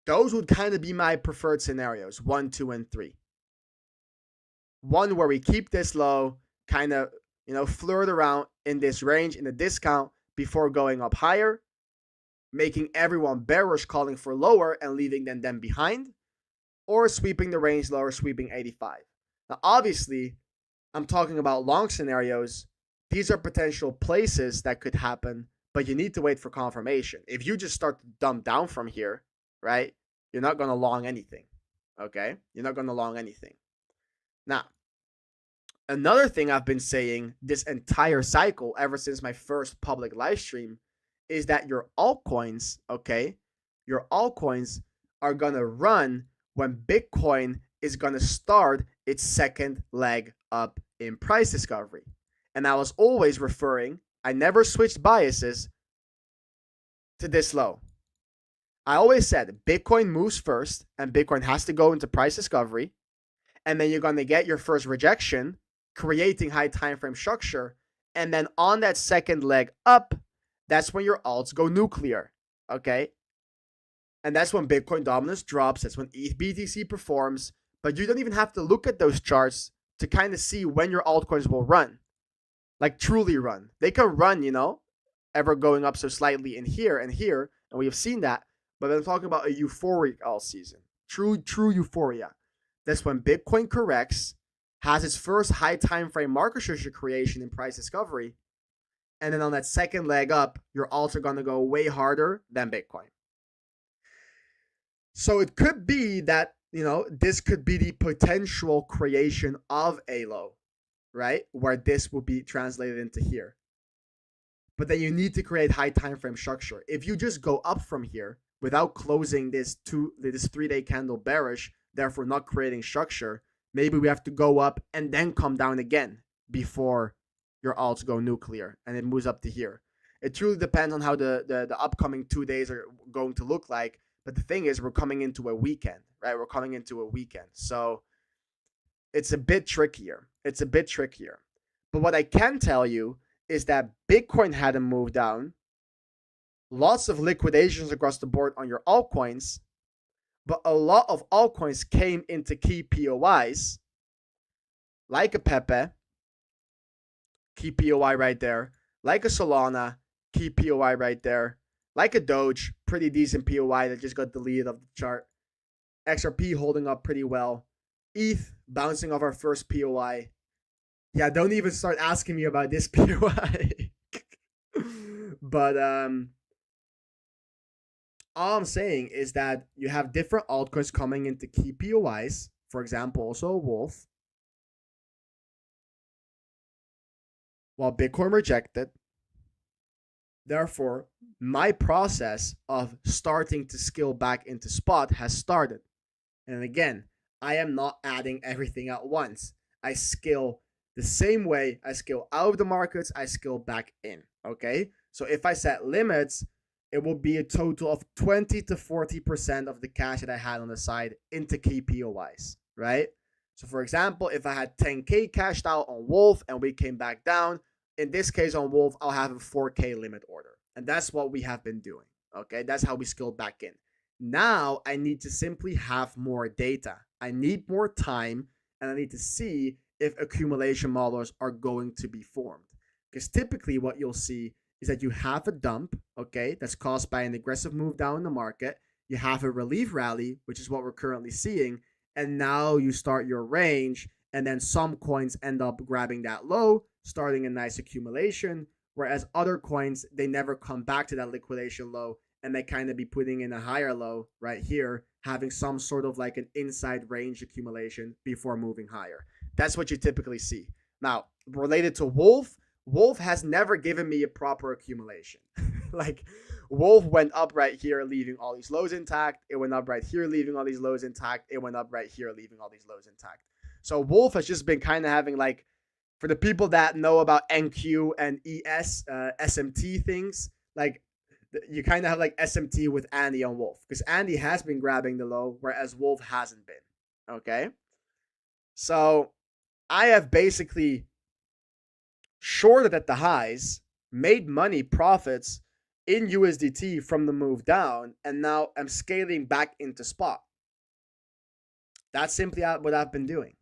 Those would kind of be my preferred scenarios, 1, 2, and 3. One where we keep this low, kind of, flirt around in this range in the discount before going up higher, making everyone bearish, calling for lower and leaving them behind, or sweeping the range lower, sweeping 85. Now, obviously, I'm talking about long scenarios. These are potential places that could happen, but you need to wait for confirmation. If you just start to dump down from here, right, you're not going to long anything, okay? You're not going to long anything. Now, another thing I've been saying this entire cycle, ever since my first public live stream, is that your altcoins, okay, your altcoins are going to run when Bitcoin is going to start its second leg up in price discovery. And I was always referring, I never switched biases to this low. I always said Bitcoin moves first and Bitcoin has to go into price discovery. And then you're going to get your first rejection, creating high time frame structure. And then on that second leg up, that's when your alts go nuclear. Okay. And that's when Bitcoin dominance drops. That's when ETH BTC performs. But you don't even have to look at those charts to kind of see when your altcoins will run. Like truly run. They can run, ever going up so slightly in here and here. And we have seen that. But I'm talking about a euphoric alt season. True euphoria. That's when Bitcoin corrects, has its first high time frame market structure creation in price discovery. And then on that second leg up, your alts are going to go way harder than Bitcoin. So it could be that, this could be the potential creation of a low, right? Where this will be translated into here. But then you need to create high time frame structure. If you just go up from here without closing this 3-day candle bearish, therefore not creating structure, maybe we have to go up and then come down again before your alts go nuclear and it moves up to here. It truly depends on how the upcoming 2 days are going to look like. But the thing is, we're coming into a weekend, right? We're coming into a weekend. So it's a bit trickier. But what I can tell you is that Bitcoin had a move down. Lots of liquidations across the board on your altcoins. But a lot of altcoins came into key POIs, like a Pepe, key POI right there, like a Solana, key POI right there, like a Doge, pretty decent POI that just got deleted off the chart. XRP holding up pretty well. ETH bouncing off our first POI. Yeah, don't even start asking me about this POI. But all I'm saying is that you have different altcoins coming into key POIs. For example, also Wolf. While Bitcoin rejected. Therefore, my process of starting to scale back into spot has started. And again, I am not adding everything at once. I scale the same way I scale out of the markets, I scale back in. Okay? So if I set limits, it will be a total of 20 to 40% of the cash that I had on the side into key POIs, right? So for example, if I had 10K cashed out on Wolf and we came back down, in this case on Wolf, I'll have a 4K limit order. And that's what we have been doing. Okay, that's how we scale back in. Now I need to simply have more data. I need more time, and I need to see if accumulation models are going to be formed. Because typically what you'll see is that you have a dump, okay, that's caused by an aggressive move down in the market. You have a relief rally, which is what we're currently seeing. And now you start your range, and then some coins end up grabbing that low, starting a nice accumulation, whereas other coins, they never come back to that liquidation low, and they kind of be putting in a higher low right here, having some sort of like an inside range accumulation before moving higher. That's what you typically see. Now, related to Wolf, Wolf has never given me a proper accumulation. Like, Wolf went up right here, leaving all these lows intact. It went up right here, leaving all these lows intact. It went up right here, leaving all these lows intact. So Wolf has just been kind of having like, for the people that know about NQ and ES, SMT things, like you kind of have like SMT with Andy on Wolf, because Andy has been grabbing the low, whereas Wolf hasn't been. Okay. So I have basically shorted at the highs, made money, profits in USDT from the move down, and now I'm scaling back into spot. That's simply what I've been doing.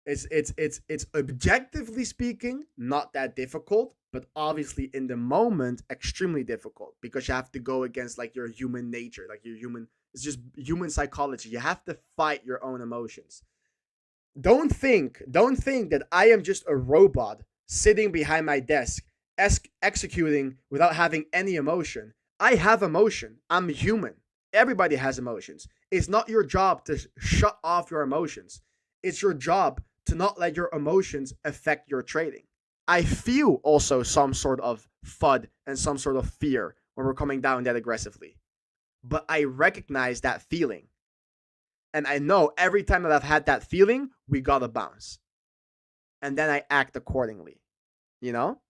It's objectively speaking not that difficult, but obviously in the moment extremely difficult, because you have to go against like your human nature, like your human, it's just human psychology. You have to fight your own emotions. Don't think that I am just a robot sitting behind my desk executing without having any emotion. I have emotion. I'm human. Everybody has emotions. It's not your job to shut off your emotions. It's your job to not let your emotions affect your trading. I feel also some sort of FUD and some sort of fear when we're coming down that aggressively. But I recognize that feeling. And I know every time that I've had that feeling, we gotta bounce. And then I act accordingly. You know?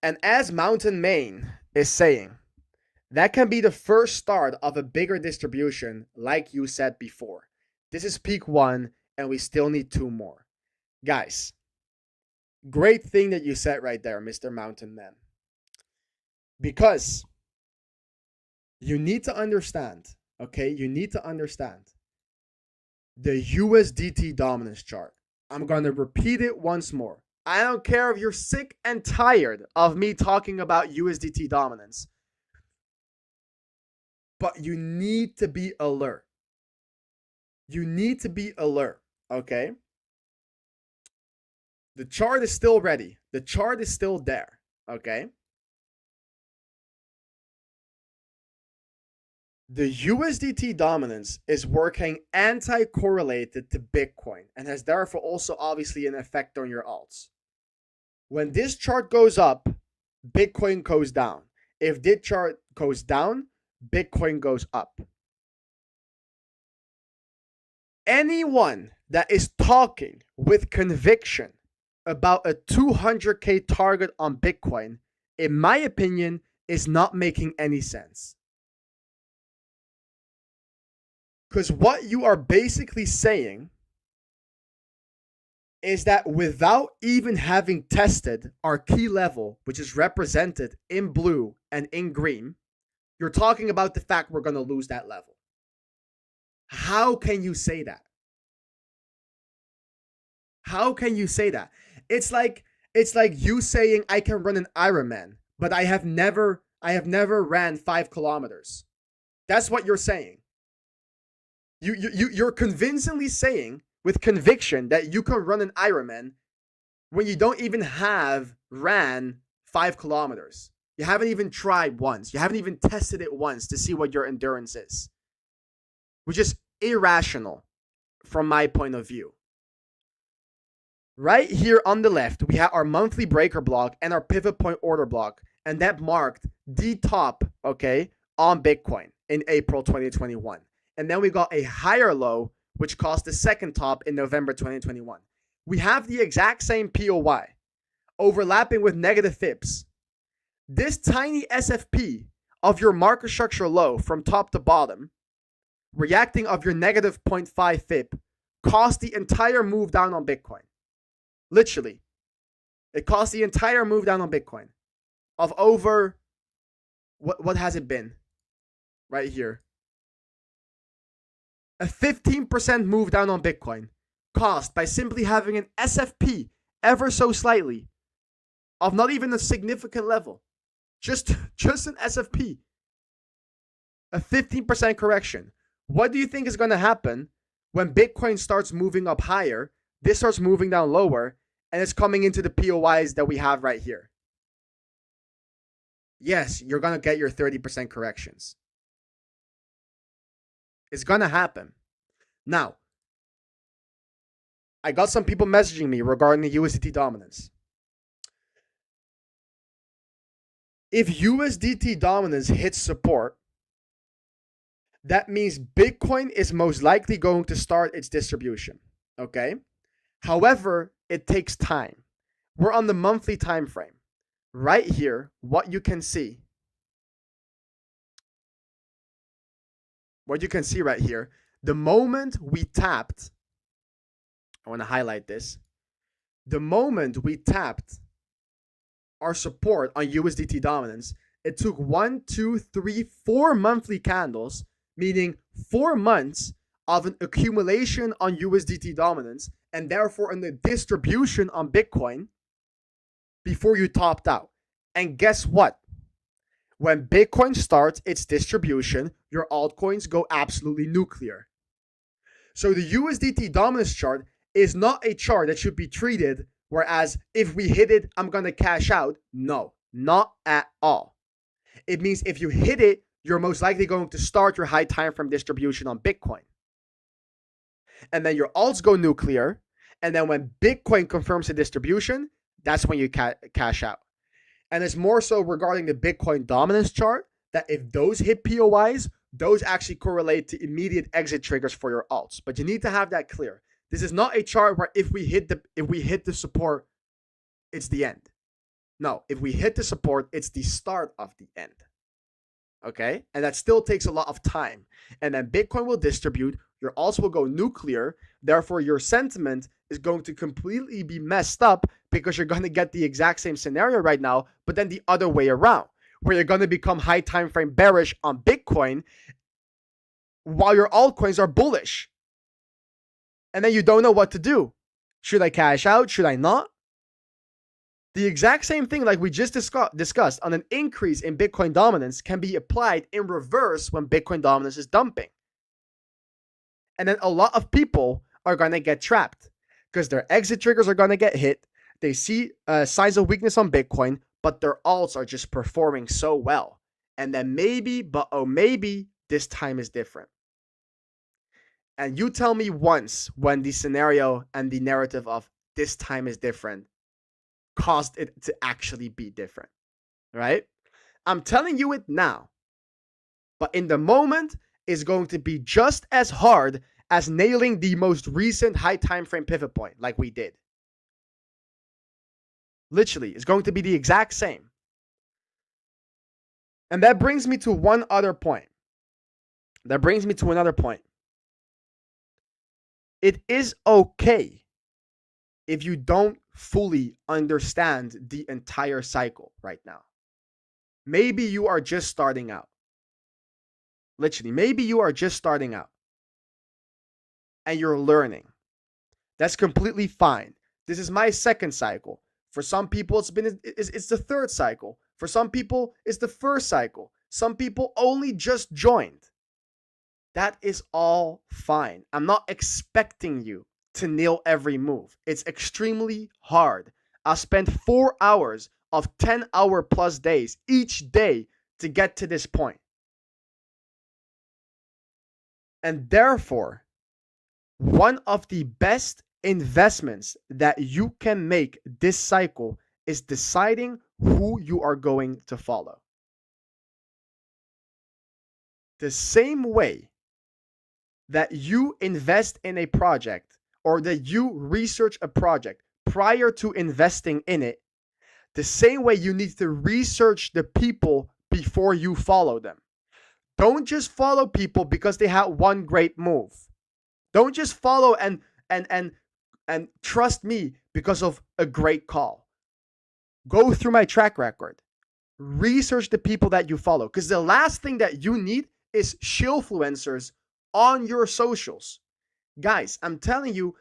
And as Mountain Main is saying, that can be the first start of a bigger distribution, like you said before. This is peak 1, and we still need 2 more. Guys, great thing that you said right there, Mr. Mountain Man. Because you need to understand, okay? You need to understand the USDT dominance chart. I'm going to repeat it once more. I don't care if you're sick and tired of me talking about USDT dominance, but you need to be alert. You need to be alert, okay? The chart is still ready. The chart is still there, okay? The USDT dominance is working anti-correlated to Bitcoin and has therefore also obviously an effect on your alts. When this chart goes up, Bitcoin goes down. If this chart goes down, Bitcoin goes up. Anyone that is talking with conviction about a 200K target on Bitcoin, in my opinion, is not making any sense. Because what you are basically saying is that without even having tested our key level, which is represented in blue and in green, you're talking about the fact we're going to lose that level. How can you say that? How can you say that? It's like you saying I can run an Ironman, but I have never ran 5 kilometers. That's what you're saying. You're convincingly saying with conviction that you can run an Ironman when you don't even have ran 5 kilometers. You haven't even tried once. You haven't even tested it once to see what your endurance is, which is irrational from my point of view. Right here on the left, we have our monthly breaker block and our pivot point order block, and that marked the top, okay, on Bitcoin in April 2021. And then we got a higher low, which caused the second top in November 2021. We have the exact same POY, overlapping with negative fibs. This tiny SFP of your market structure low from top to bottom, reacting of your negative 0.5 fib, caused the entire move down on Bitcoin. Literally. It caused the entire move down on Bitcoin of over, what has it been? Right here. A 15% move down on Bitcoin caused by simply having an SFP ever so slightly of not even a significant level. Just an SFP. A 15% correction. What do you think is going to happen when Bitcoin starts moving up higher, this starts moving down lower, and it's coming into the POIs that we have right here? Yes, you're going to get your 30% corrections. It's going to happen. Now, I got some people messaging me regarding the USDT dominance. If USDT dominance hits support, that means Bitcoin is most likely going to start its distribution. Okay? However, it takes time. We're on the monthly time frame. Right here, what you can see right here, the moment we tapped, I want to highlight this. The moment we tapped our support on USDT dominance, it took 1, 2, 3, 4 monthly candles, meaning 4 months of an accumulation on USDT dominance, and therefore in the distribution on Bitcoin before you topped out. And guess what? When Bitcoin starts its distribution, your altcoins go absolutely nuclear. So the USDT dominance chart is not a chart that should be treated whereas if we hit it, I'm going to cash out. No, not at all. It means if you hit it, you're most likely going to start your high time frame distribution on Bitcoin. And then your alts go nuclear. And then when Bitcoin confirms the distribution, that's when you cash out. And it's more so regarding the Bitcoin dominance chart that if those hit POIs, those actually correlate to immediate exit triggers for your alts. But you need to have that clear. This is not a chart where if we hit the support, it's the end. No, if we hit the support, it's the start of the end. Okay? And that still takes a lot of time. And then Bitcoin will distribute, your alts will go nuclear, therefore your sentiment is going to completely be messed up because you're going to get the exact same scenario right now, but then the other way around, where you're going to become high time frame bearish on Bitcoin while your altcoins are bullish. And then you don't know what to do. Should I cash out? Should I not? The exact same thing like we just discussed on an increase in Bitcoin dominance can be applied in reverse when Bitcoin dominance is dumping. And then a lot of people are going to get trapped because their exit triggers are going to get hit. They see signs of weakness on Bitcoin, but their alts are just performing so well. And then maybe, this time is different. And you tell me once when the scenario and the narrative of this time is different caused it to actually be different, right? I'm telling you it now. But in the moment, it's going to be just as hard as nailing the most recent high time frame pivot point like we did. Literally, it's going to be the exact same. And that brings me to one other point. It is okay if you don't fully understand the entire cycle right now. Maybe you are just starting out. Literally, maybe you are just starting out. and you're learning. That's completely fine. This is my second cycle. For some people, it's the third cycle. For some people, it's the first cycle. Some people only just joined. That is all fine. I'm not expecting you to nail every move. It's extremely hard. I spent 4 hours of 10-hour plus days each day to get to this point. And therefore, one of the best investments that you can make this cycle is deciding who you are going to follow. The same way that you invest in a project or that you research a project prior to investing in it, the same way you need to research the people before you follow them. Don't just follow people because they had one great move. Don't just follow and trust me because of a great call. Go through my track record. Research the people that you follow, because the last thing that you need is shillfluencers on your socials. Guys, I'm telling you,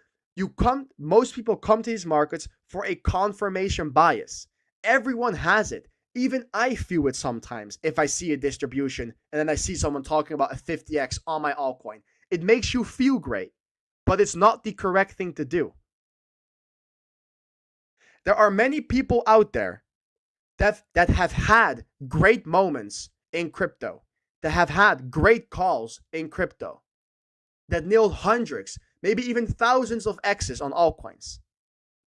most people come to these markets for a confirmation bias. Everyone has it. Even I feel it sometimes if I see a distribution and then I see someone talking about a 50x on my altcoin. It makes you feel great, but it's not the correct thing to do. There are many people out there that have had great moments in crypto, that have had great calls in crypto, that nailed hundreds, maybe even thousands of X's on altcoins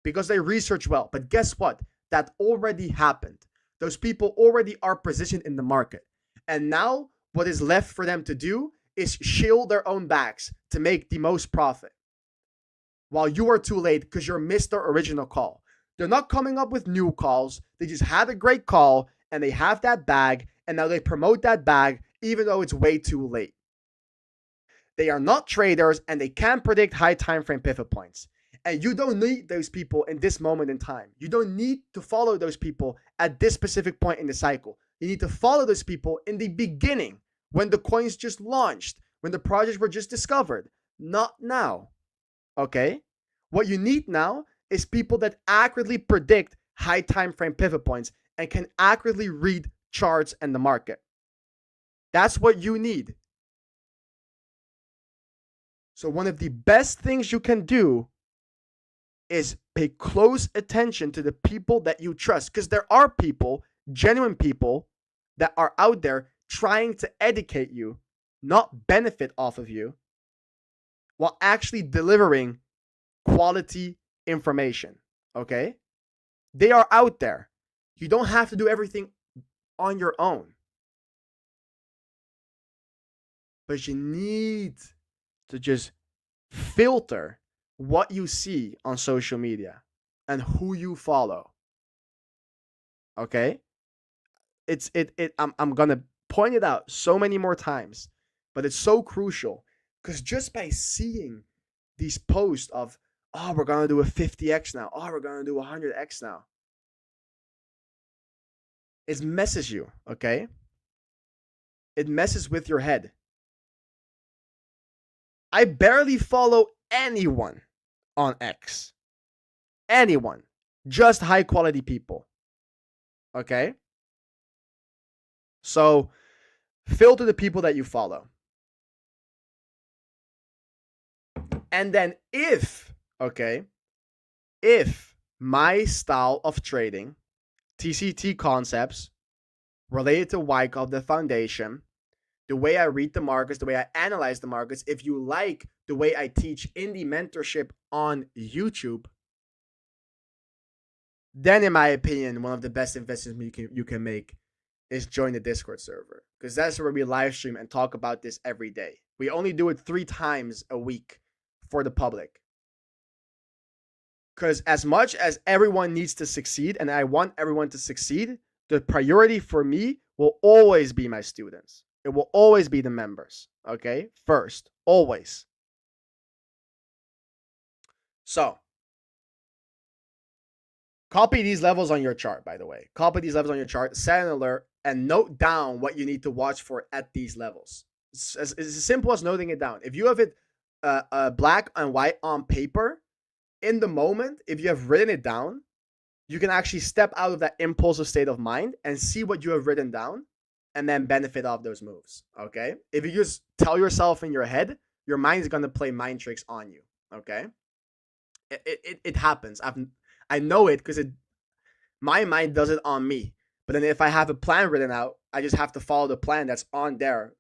because they research well. But guess what? That already happened. Those people already are positioned in the market. And now what is left for them to do is shield their own backs to make the most profit. While you are too late because you missed their original call. They're not coming up with new calls. They just had a great call and they have that bag, and now they promote that bag even though it's way too late. They are not traders and they can't predict high time frame pivot points. And you don't need those people in this moment in time. You don't need to follow those people at this specific point in the cycle. You need to follow those people in the beginning when the coins just launched, when the projects were just discovered, not now. Okay? What you need now is people that accurately predict high time frame pivot points and can accurately read charts and the market. That's what you need. So one of the best things you can do is pay close attention to the people that you trust, because there are people, genuine people, that are out there trying to educate you, not benefit off of you, while actually delivering quality information. Okay? They are out there. You don't have to do everything on your own. But you need to just filter what you see on social media and who you follow. Okay? I'm gonna point it out so many more times, but it's so crucial, because just by seeing these posts of, oh, we're gonna do a 50x now, oh, we're gonna do a 100x now, it messes you. Okay? It messes with your head. I barely follow anyone on X. Anyone. Just high quality people. Okay? So filter the people that you follow. And then if my style of trading, TCT concepts related to Wyckoff, the foundation, the way I read the markets, the way I analyze the markets, if you like the way I teach in the mentorship on YouTube, then in my opinion, one of the best investments you can make is join the Discord server, because that's where we live stream and talk about this every day. We only do it 3 times a week for the public. Because as much as everyone needs to succeed, and I want everyone to succeed, the priority for me will always be my students. It will always be the members, okay? First, always. So, copy these levels on your chart, by the way. Copy these levels on your chart, set an alert, and note down what you need to watch for at these levels. It's as simple as noting it down. If you have it black and white on paper, in the moment, if you have written it down, you can actually step out of that impulsive state of mind and see what you have written down and then benefit off those moves. Okay. If you just tell yourself in your head, your mind is going to play mind tricks on you. Okay. It happens. I know it because my mind does it on me. But then if I have a plan written out, I just have to follow the plan that's on there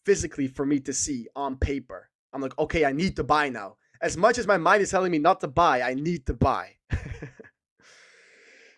physically for me to see on paper. I'm like, okay, I need to buy now. As much as my mind is telling me not to buy, I need to buy.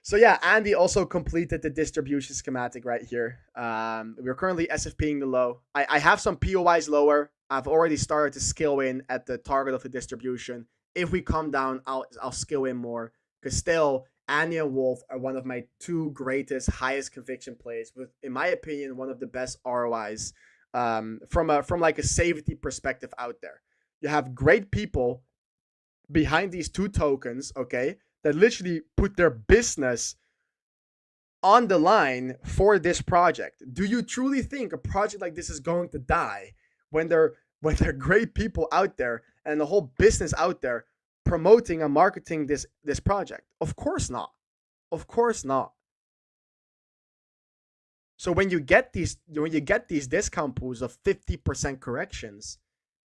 So yeah, Andy also completed the distribution schematic right here. We're currently SFPing the low. I have some POIs lower. I've already started to scale in at the target of the distribution. If we come down, I'll scale in more. Because still, Andy and Wolf are one of my two greatest, highest conviction plays with, in my opinion, one of the best ROIs from like a safety perspective out there. You have great people behind these two tokens, okay, that literally put their business on the line for this project. Do you truly think a project like this is going to die when there are great people out there and the whole business out there promoting and marketing this project? Of course not. Of course not. So when you get these discount pools of 50% corrections,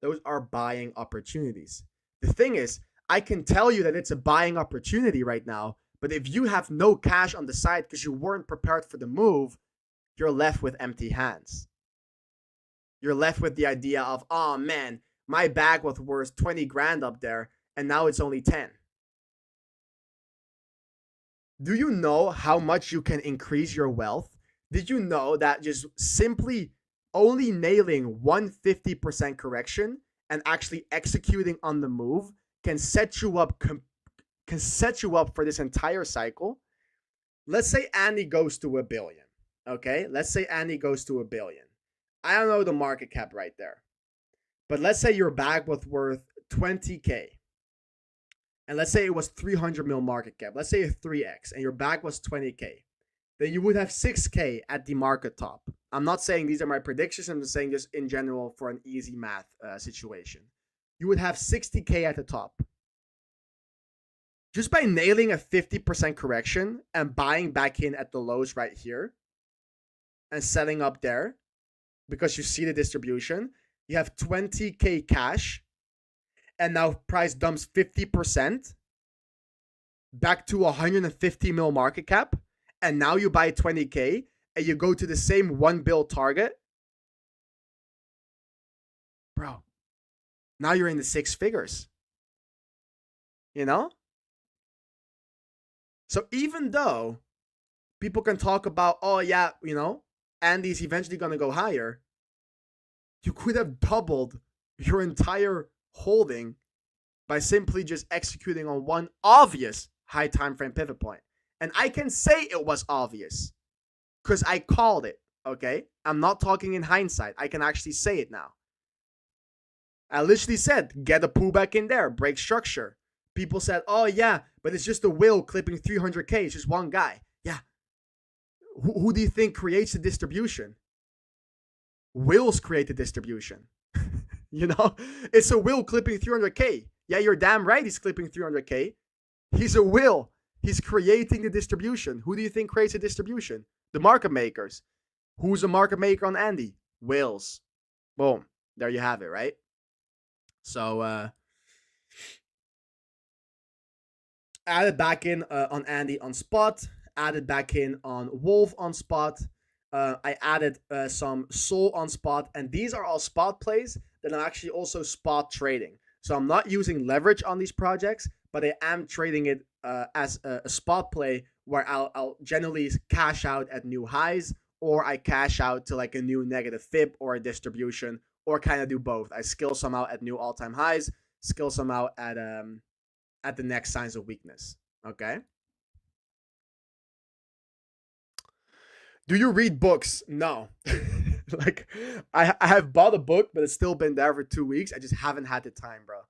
those are buying opportunities. The thing is, I can tell you that it's a buying opportunity right now, but if you have no cash on the side because you weren't prepared for the move, you're left with empty hands. You're left with the idea of, oh man, my bag was worth 20 grand up there and now it's only 10. Do you know how much you can increase your wealth? Did you know that just simply only nailing 150% correction and actually executing on the move can set you up for this entire cycle? Let's say Andy goes to $1 billion. Okay, let's say Andy goes to $1 billion. I don't know the market cap right there, but let's say your bag was worth 20K, and let's say it was 300 mil market cap. Let's say a 3x, and your bag was 20K. Then you would have 6K at the market top. I'm not saying these are my predictions. I'm just saying just in general for an easy math situation. You would have 60K at the top. Just by nailing a 50% correction and buying back in at the lows right here and setting up there because you see the distribution, you have 20K cash, and now price dumps 50% back to 150 mil market cap, and now you buy 20K and you go to the same $1 bill target. Bro, now you're in the six figures. You know? So even though people can talk about, oh yeah, you know, Andy's eventually going to go higher, you could have doubled your entire holding by simply just executing on one obvious high time frame pivot point. And I can say it was obvious because I called it, okay? I'm not talking in hindsight. I can actually say it now. I literally said, get a pullback in there, break structure. People said, oh yeah, but it's just a whale clipping 300K. It's just one guy. Yeah. Who do you think creates the distribution? Whales create the distribution. You know? It's a whale clipping 300K. Yeah, you're damn right he's clipping 300K. He's a whale. He's creating the distribution. Who do you think creates the distribution? The market makers. Who's a market maker on Andy? Whales. Boom. There you have it, right? So, added back in on Andy on spot. Added back in on Wolf on spot. I added some Soul on spot. And these are all spot plays that I'm actually also spot trading. So I'm not using leverage on these projects, but I am trading it as a spot play where I'll generally cash out at new highs, or I cash out to like a new negative fib or a distribution, or kind of do both. I skill some out at new all-time highs, skill some out at the next signs of weakness. Okay. Do you read books? No. Like I have bought a book, but it's still been there for 2 weeks. I just haven't had the time, bro.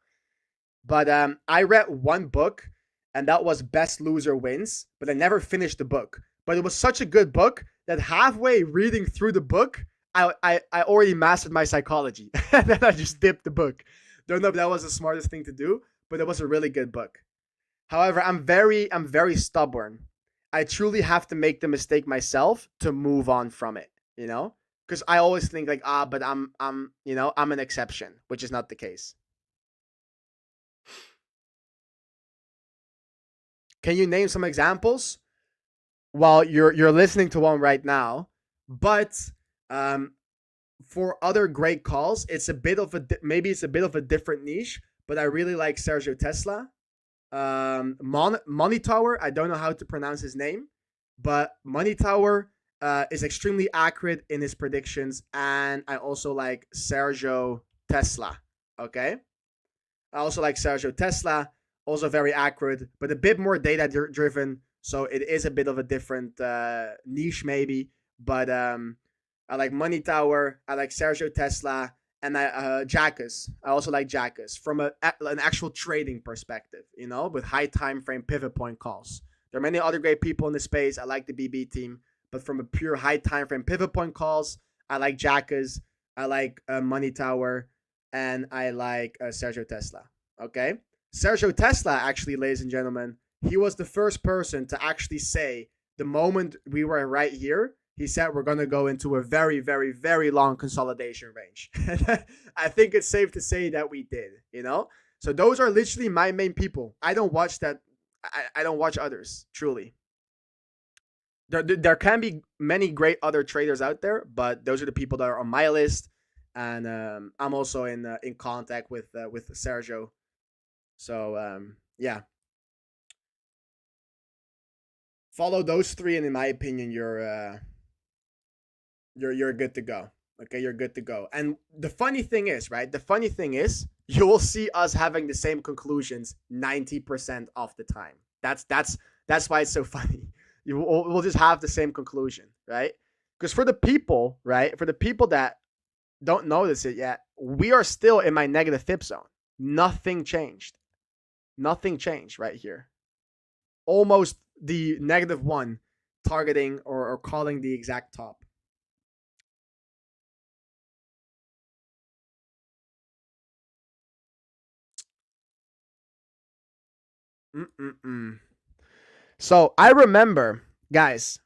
But I read one book, and that was Best Loser Wins, but I never finished the book. But it was such a good book that halfway reading through the book, I already mastered my psychology. And then I just dipped the book. Don't know if that was the smartest thing to do, but it was a really good book. However, I'm very stubborn. I truly have to make the mistake myself to move on from it, you know? Because I always think like, but I'm an exception, which is not the case. Can you name some examples? Well, you're listening to one right now, but um, for other great calls, it's a bit of a maybe it's a bit of a different niche. But I really like Sergio Tesla. Money Tower. I don't know how to pronounce his name, but Money Tower is extremely accurate in his predictions, and I also like Sergio Tesla. Okay, I also like Sergio Tesla, also very accurate, but a bit more data driven. So it is a bit of a different niche, maybe. But I like Money Tower. I like Sergio Tesla, and Jackus. I also like Jackus from an actual trading perspective, with high time frame pivot point calls. There are many other great people in the space. I like the BB team, but from a pure high time frame pivot point calls, I like Jackus. I like Money Tower, and I like Sergio Tesla. Okay, Sergio Tesla, actually, ladies and gentlemen, he was the first person to actually say the moment we were right here. He said we're going to go into a very, very, very long consolidation range. I think it's safe to say that we did. So those are literally my main people. I don't watch that. I don't watch others, truly. There can be many great other traders out there, but those are the people that are on my list. And I'm also in contact with Sergio. So yeah, follow those three, and in my opinion, you're good to go. Okay, you're good to go. And the funny thing is, right? The funny thing is, you will see us having the same conclusions 90% of the time. That's why it's so funny. We'll just have the same conclusion, right? Because for the people, right? For the people that don't notice it yet, we are still in my negative FIP zone. Nothing changed. Nothing changed right here. Almost the -1, targeting or calling the exact top. Mm-mm-mm. So I remember, guys,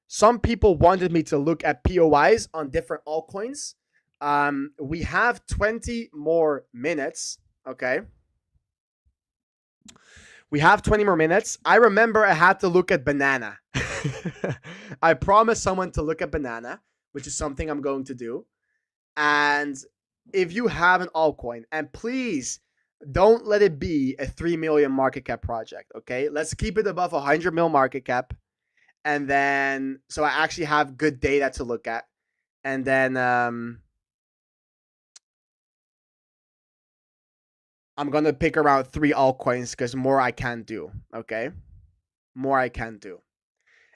some people wanted me to look at POIs on different altcoins. We have 20 more minutes. Okay. We have 20 more minutes. I remember I had to look at banana. I promised someone to look at banana, which is something I'm going to do. And if you have an altcoin, and please don't let it be a 3 million market cap project, okay? Let's keep it above 100 mil market cap. And then, so I actually have good data to look at. And then I'm going to pick around 3 altcoins because more I can do, okay? More I can do.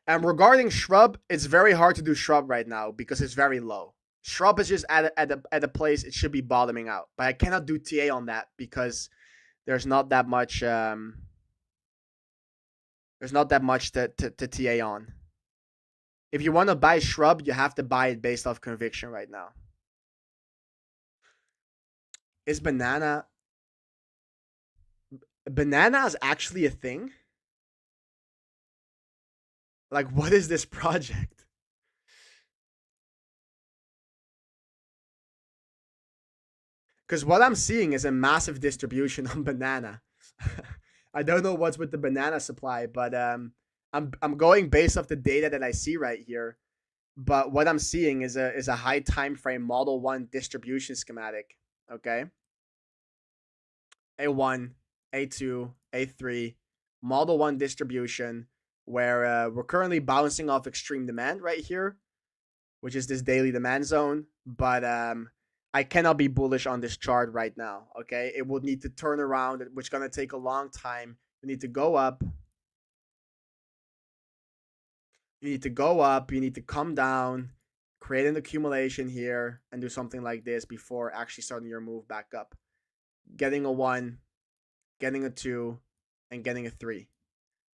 And regarding Shrub, it's very hard to do Shrub right now because it's very low. Shrub is just at a place it should be bottoming out. But I cannot do TA on that because there's not that much to TA on. If you want to buy Shrub, you have to buy it based off conviction right now. Is banana is actually a thing? Like, what is this project? Because what I'm seeing is a massive distribution on banana. I don't know what's with the banana supply, but I'm going based off the data that I see right here. But what I'm seeing is a high time frame Model 1 distribution schematic. Okay. A1, A2, A3, Model 1 distribution, where we're currently bouncing off extreme demand right here, which is this daily demand zone. But I cannot be bullish on this chart right now. Okay, it will need to turn around, which is gonna take a long time. You need to go up. You need to go up. You need to come down, create an accumulation here, and do something like this before actually starting your move back up. Getting a 1, getting a 2, and getting a 3.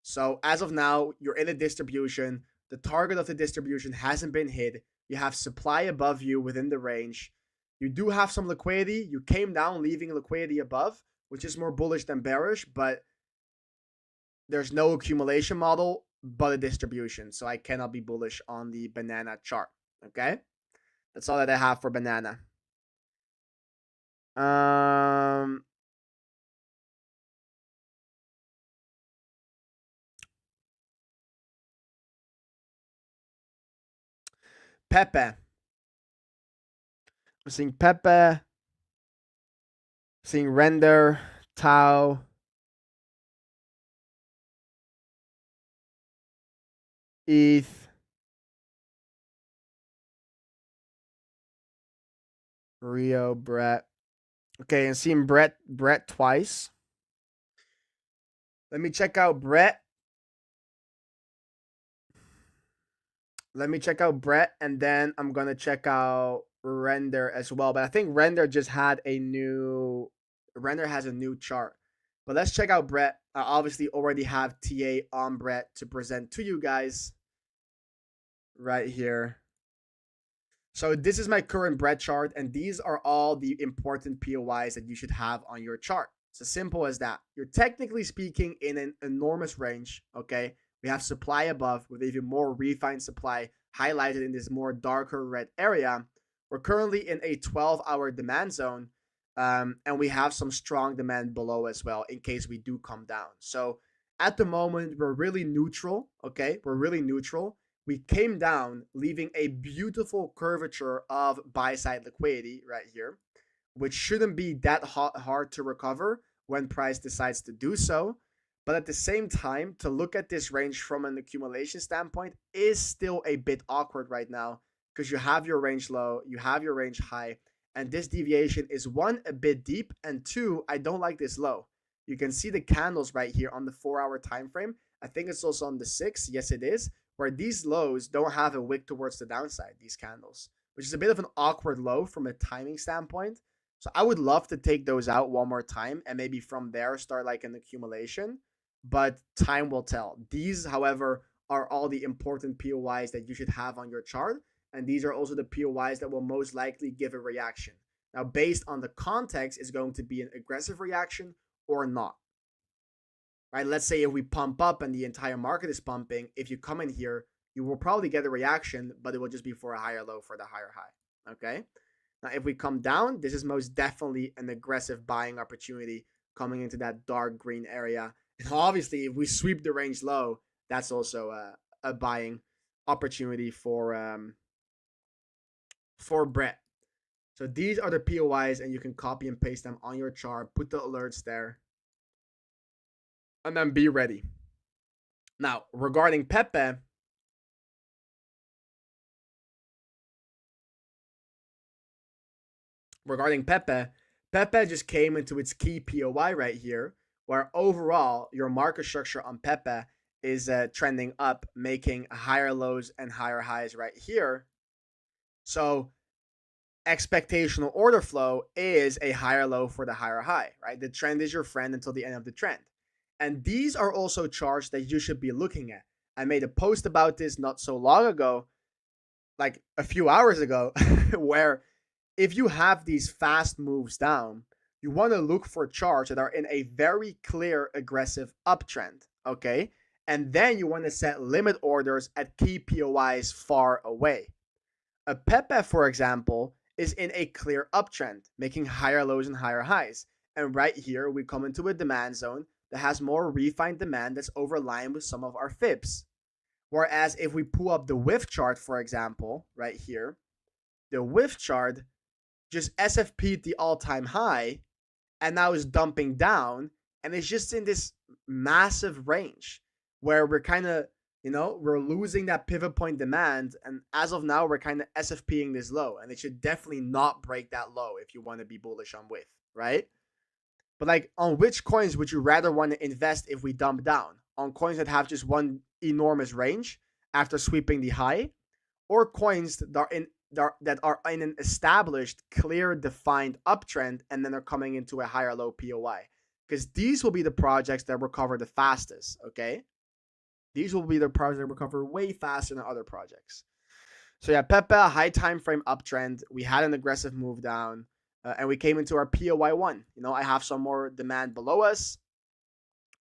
So as of now, you're in a distribution. The target of the distribution hasn't been hit. You have supply above you within the range. You do have some liquidity. You came down, leaving liquidity above, which is more bullish than bearish, but there's no accumulation model, but a distribution. So I cannot be bullish on the banana chart. Okay? That's all that I have for banana. Pepe. I'm seeing Pepe. Seeing Render, Tau, ETH, Rio, Brett. Okay, and seeing Brett twice. Let me check out Brett. And then I'm gonna check out Render as well. But I think Render has a new chart. But let's check out Brett. I obviously already have TA on Brett to present to you guys right here. So this is my current Brett chart, and these are all the important POIs that you should have on your chart. It's as simple as that. You're technically speaking in an enormous range, okay? We have supply above with even more refined supply highlighted in this more darker red area. We're currently in a 12-hour demand zone, and we have some strong demand below as well in case we do come down. So at the moment, we're really neutral, okay? We're really neutral. We came down, leaving a beautiful curvature of buy-side liquidity right here, which shouldn't be that hard to recover when price decides to do so. But at the same time, to look at this range from an accumulation standpoint is still a bit awkward right now because you have your range low, you have your range high, and this deviation is one, a bit deep, and two, I don't like this low. You can see the candles right here on the 4-hour time frame. I think it's also on the 6. Yes, it is. Where these lows don't have a wick towards the downside, these candles, which is a bit of an awkward low from a timing standpoint. So I would love to take those out one more time and maybe from there start like an accumulation, but time will tell. These, however, are all the important POIs that you should have on your chart, and these are also the POIs that will most likely give a reaction. Now, based on the context, is going to be an aggressive reaction or not. Right? Let's say if we pump up and the entire market is pumping, if you come in here, you will probably get a reaction, but it will just be for a higher low for the higher high. Okay. Now, if we come down, this is most definitely an aggressive buying opportunity coming into that dark green area. And obviously, if we sweep the range low, that's also a buying opportunity for Brett. So these are the POIs, and you can copy and paste them on your chart, put the alerts there, and then be ready. Now, regarding Pepe, Pepe just came into its key POI right here, where overall your market structure on Pepe is trending up, making higher lows and higher highs right here. So expectational order flow is a higher low for the higher high, right? The trend is your friend until the end of the trend. And these are also charts that you should be looking at. I made a post about this not so long ago, like a few hours ago, where if you have these fast moves down, you want to look for charts that are in a very clear aggressive uptrend, okay? And then you want to set limit orders at key POIs far away. A Pepe, for example, is in a clear uptrend, making higher lows and higher highs. And right here, we come into a demand zone that has more refined demand that's overlined with some of our fibs. Whereas if we pull up the WIF chart, for example, right here, the WIF chart just SFP'd the all-time high and now is dumping down, and it's just in this massive range where we're kind of, we're losing that pivot point demand, and as of now, we're kind of SFPing this low, and it should definitely not break that low if you want to be bullish on WIF, right? But like, on which coins would you rather want to invest if we dump down? On coins that have just one enormous range after sweeping the high, or coins that are in an established, clear, defined uptrend, and then they're coming into a higher low POI? Because these will be the projects that recover the fastest, okay? These will be the projects that recover way faster than other projects. So yeah, Pepe, high time frame uptrend. We had an aggressive move down, and we came into our POY1. I have some more demand below us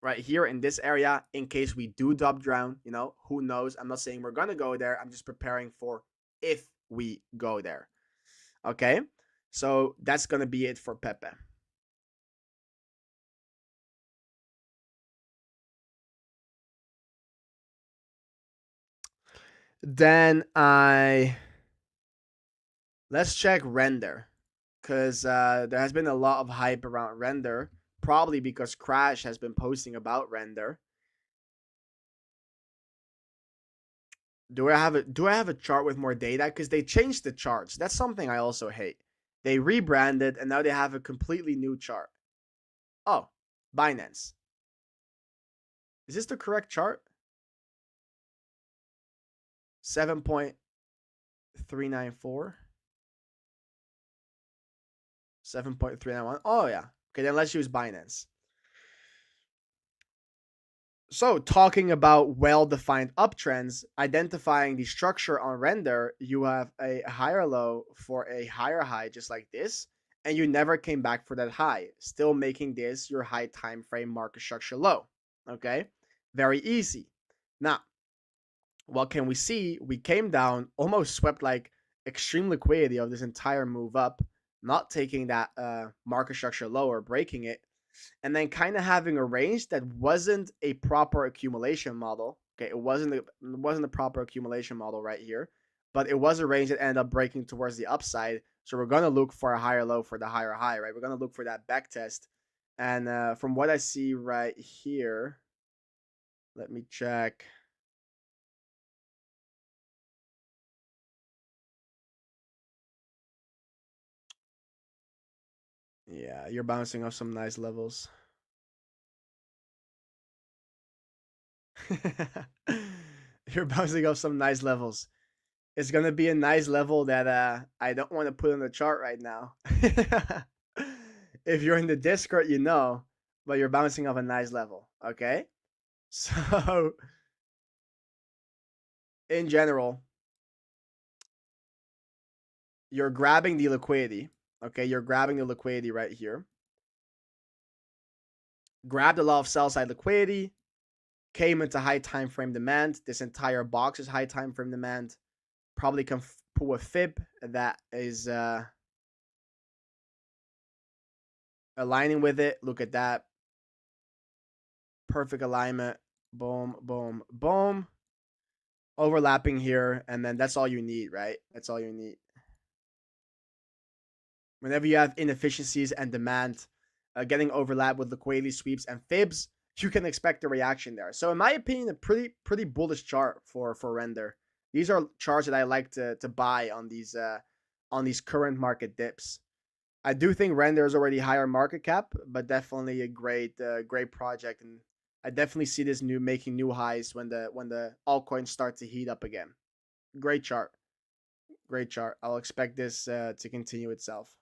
right here in this area in case we do drop down. Who knows? I'm not saying we're gonna go there. I'm just preparing for if we go there. Okay, so that's gonna be it for Pepe. Then let's check render, because there has been a lot of hype around render, probably because Crash has been posting about render. Do I have a chart with more data? Because they changed the charts. That's something I also hate. They rebranded and now they have a completely new chart. Oh, Binance. Is this the correct chart? 7.394. 7.391. Oh yeah. Okay, then let's use Binance. So, talking about well-defined uptrends, identifying the structure on render, you have a higher low for a higher high just like this, and you never came back for that high, still making this your high time frame market structure low. Okay? Very easy. Now, what can we see? We came down, almost swept like extreme liquidity of this entire move up, not taking that market structure lower, breaking it, and then kind of having a range that wasn't a proper accumulation model. Okay, it wasn't a proper accumulation model right here, but it was a range that ended up breaking towards the upside. So we're gonna look for a higher low for the higher high, right? We're gonna look for that back test, and from what I see right here, let me check. Yeah, you're bouncing off some nice levels. You're bouncing off some nice levels. It's gonna be a nice level that I don't want to put on the chart right now. If you're in the Discord, but you're bouncing off a nice level. Okay, so in general, you're grabbing the liquidity. Okay, you're grabbing the liquidity right here. Grabbed a lot of sell side liquidity. Came into high time frame demand. This entire box is high time frame demand. Probably can pull a fib that is aligning with it. Look at that. Perfect alignment. Boom, boom, boom. Overlapping here, and then that's all you need, right? That's all you need. Whenever you have inefficiencies and demand getting overlap with liquidity sweeps and fibs, you can expect a reaction there. So in my opinion, a pretty bullish chart for render. These are charts that I like to buy on these current market dips. I do think render is already higher market cap, but definitely a great project, and I definitely see this making new highs when the altcoins start to heat up again. Great chart. Great chart. I'll expect this to continue itself,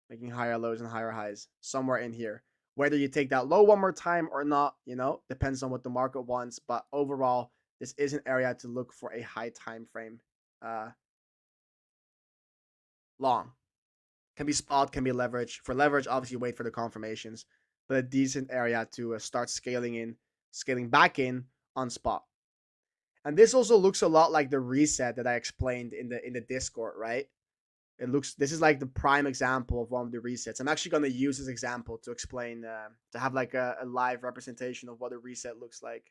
making higher lows and higher highs somewhere in here. Whether you take that low one more time or not, depends on what the market wants. But overall, this is an area to look for a high time frame. Long. Can be spot, can be leverage. For leverage, obviously wait for the confirmations, but a decent area to start scaling back in on spot. And this also looks a lot like the reset that I explained in the Discord, right? This is like the prime example of one of the resets. I'm actually going to use this example to explain, to have like a live representation of what a reset looks like.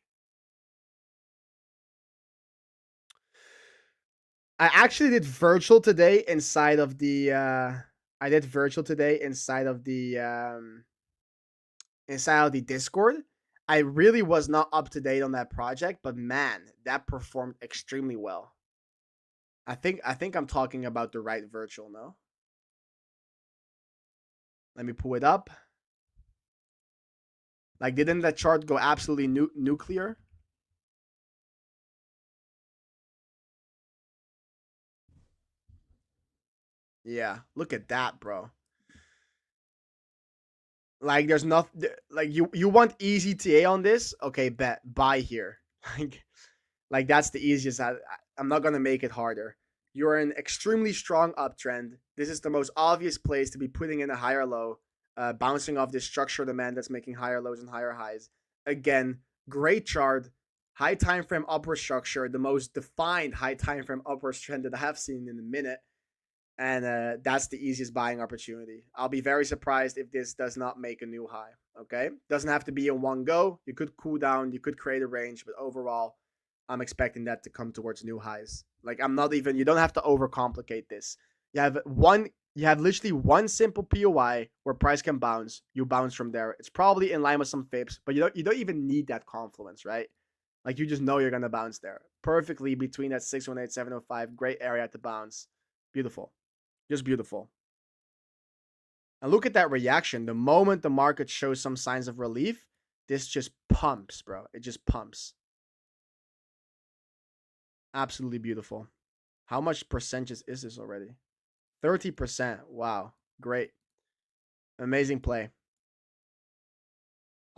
I actually did virtual today inside of the Discord. I really was not up to date on that project, but man, that performed extremely well. I think I'm talking about the right virtual, no? Let me pull it up. Like, didn't that chart go absolutely nuclear? Yeah, look at that, bro. Like, there's nothing. Like, you want easy TA on this? Okay, buy here. Like that's the easiest. I'm not gonna make it harder. You're in an extremely strong uptrend. This is the most obvious place to be putting in a higher low, bouncing off this structural demand that's making higher lows and higher highs. Again, great chart, high time frame upward structure, the most defined high time frame upward trend that I have seen in a minute. And that's the easiest buying opportunity. I'll be very surprised if this does not make a new high. Okay, doesn't have to be in one go. You could cool down, you could create a range, but overall, I'm expecting that to come towards new highs. Like I'm not even. You don't have to overcomplicate this. You have one. You have literally one simple POI where price can bounce. You bounce from there. It's probably in line with some fips, but you don't even need that confluence, right? Like you just know you're gonna bounce there perfectly between that 618 705. Great area to bounce. Beautiful. Just beautiful. And look at that reaction. The moment the market shows some signs of relief, this just pumps, bro. It just pumps. Absolutely beautiful. How much percentage is this already? 30%. Wow. Great. Amazing play.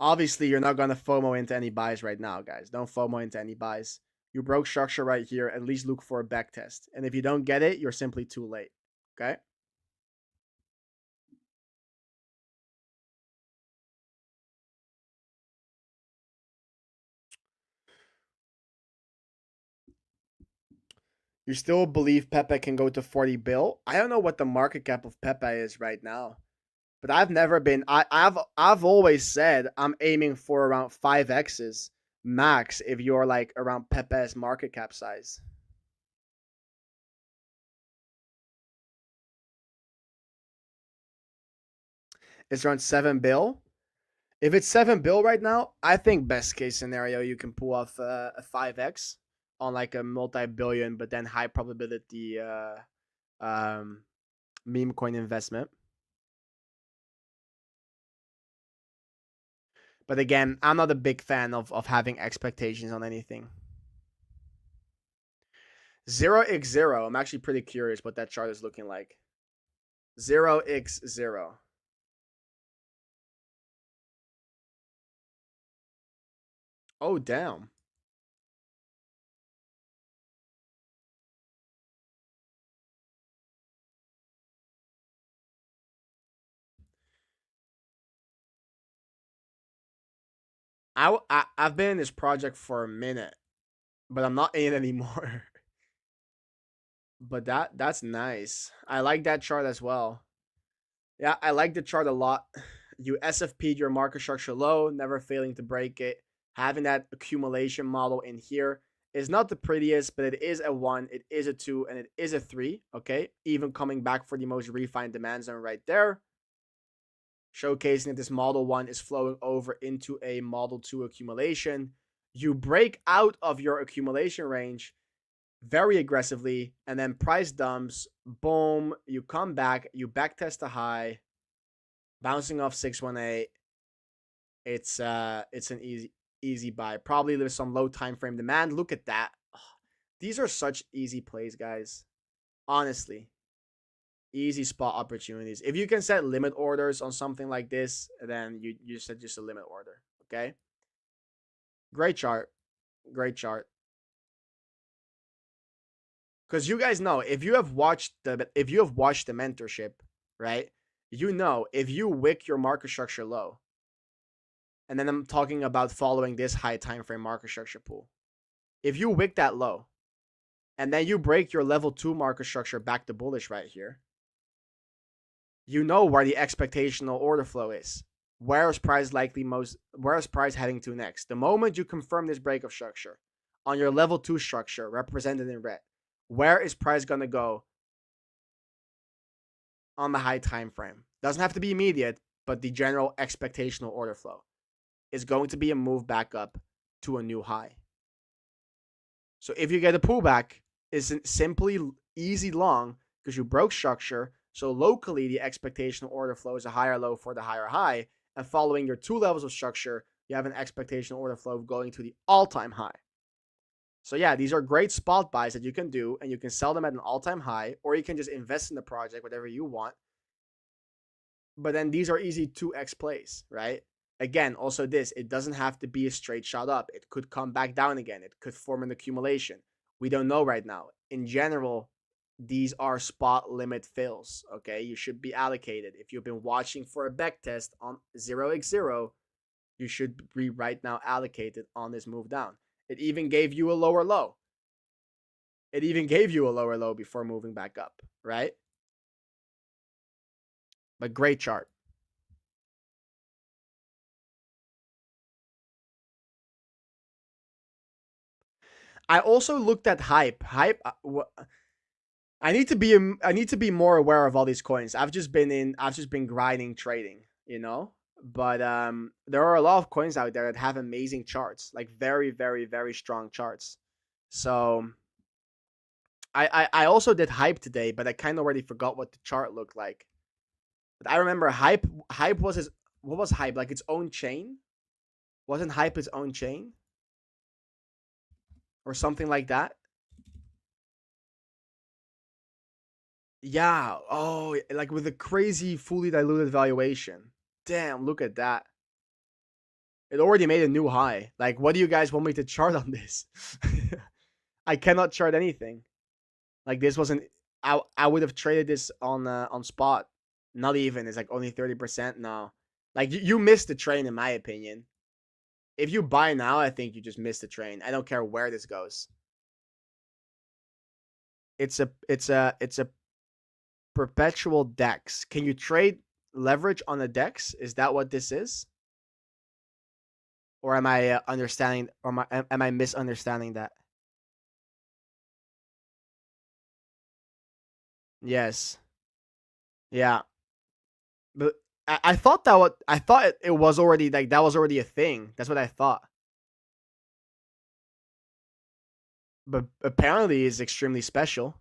Obviously, you're not going to FOMO into any buys right now, guys. Don't FOMO into any buys. You broke structure right here. At least look for a back test. And if you don't get it, you're simply too late. Okay? You still believe Pepe can go to 40 bill? I don't know what the market cap of Pepe is right now. But I've never been I've always said I'm aiming for around 5x's max if you're like around Pepe's market cap size. It's around 7 bill. If it's 7 bill right now, I think best case scenario you can pull off a 5x on like a multi-billion but then high probability um, meme coin investment. But again, I'm not a big fan of having expectations on anything. 0x0. I'm actually pretty curious what that chart is looking like. 0x0. Oh, damn. I've been in this project for a minute, but I'm not in it anymore. But that's nice. I like that chart as well. Yeah, I like the chart a lot. You SFP'd your market structure low, never failing to break it. Having that accumulation model in here is not the prettiest, but it is a 1, it is a 2, and it is a 3. Okay, even coming back for the most refined demand zone right there. Showcasing that this model 1 is flowing over into a model 2 accumulation. You break out of your accumulation range very aggressively, and then price dumps, boom, you come back, you backtest the high, bouncing off 618. It's an easy buy. Probably there's some low time frame demand. Look at that. These are such easy plays, guys. Honestly. Easy spot opportunities. If you can set limit orders on something like this, then you set just a limit order. Okay. Great chart. Great chart. Because you guys know if you have watched the mentorship, right? You know if you wick your market structure low, and then I'm talking about following this high time frame market structure pool. If you wick that low, and then you break your level 2 market structure back to bullish right here, you know where the expectational order flow is. Where is price heading to next? The moment you confirm this break of structure on your level 2 structure represented in red, where is price gonna go on the high time frame? Doesn't have to be immediate, but the general expectational order flow is going to be a move back up to a new high. So if you get a pullback, it's simply easy long because you broke structure. So locally, the expectational order flow is a higher low for the higher high. And following your 2 levels of structure, you have an expectational order flow going to the all-time high. So yeah, these are great spot buys that you can do, and you can sell them at an all-time high, or you can just invest in the project, whatever you want. But then these are easy 2x plays, right? Again, also this, it doesn't have to be a straight shot up. It could come back down again. It could form an accumulation. We don't know right now. In general, these are spot limit fills. Okay, you should be allocated. If you've been watching for a back test on 0x0, you should be right now allocated on this move down. It even gave you a lower low. It even gave you a lower low before moving back up, right? But great chart. I also looked at hype. I need to be more aware of all these coins. I've just been grinding trading, you know? But there are a lot of coins out there that have amazing charts, like very, very, very strong charts. So I also did hype today, but I kind of already forgot what the chart looked like. But I remember hype was his what was hype? Like its own chain? Wasn't hype its own chain? Or something like that? Yeah. Oh, like with a crazy fully diluted valuation. Damn, look at that. It already made a new high. Like, what do you guys want me to chart on this? I cannot chart anything. Like this wasn't. I would have traded this on spot. Not even. It's like only 30%. No, like you missed the train in my opinion. If you buy now, I think you just missed the train. I don't care where this goes. It's a perpetual DEX. Can you trade leverage on a DEX? Is that what this is? Or am I understanding? Or am I misunderstanding that? Yes. Yeah. But I thought that what I thought it was already like that was already a thing. That's what I thought. But apparently, it's extremely special.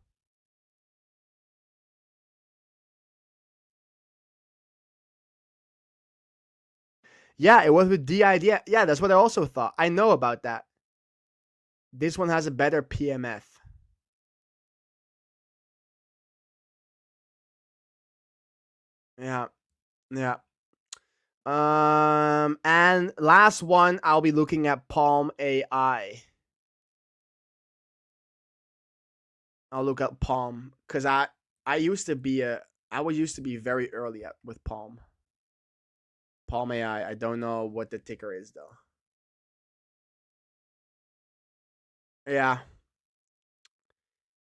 Yeah, it was with DID. Yeah, that's what I also thought. I know about that. This one has a better PMF. Yeah, yeah. And last one, I'll be looking at Palm AI. I'll look at Palm because I used to be a I was used to be very early at with Palm. Palm AI. I don't know what the ticker is though. Yeah,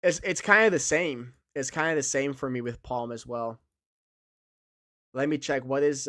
it's kind of the same. It's kind of the same for me with Palm as well. Let me check. What is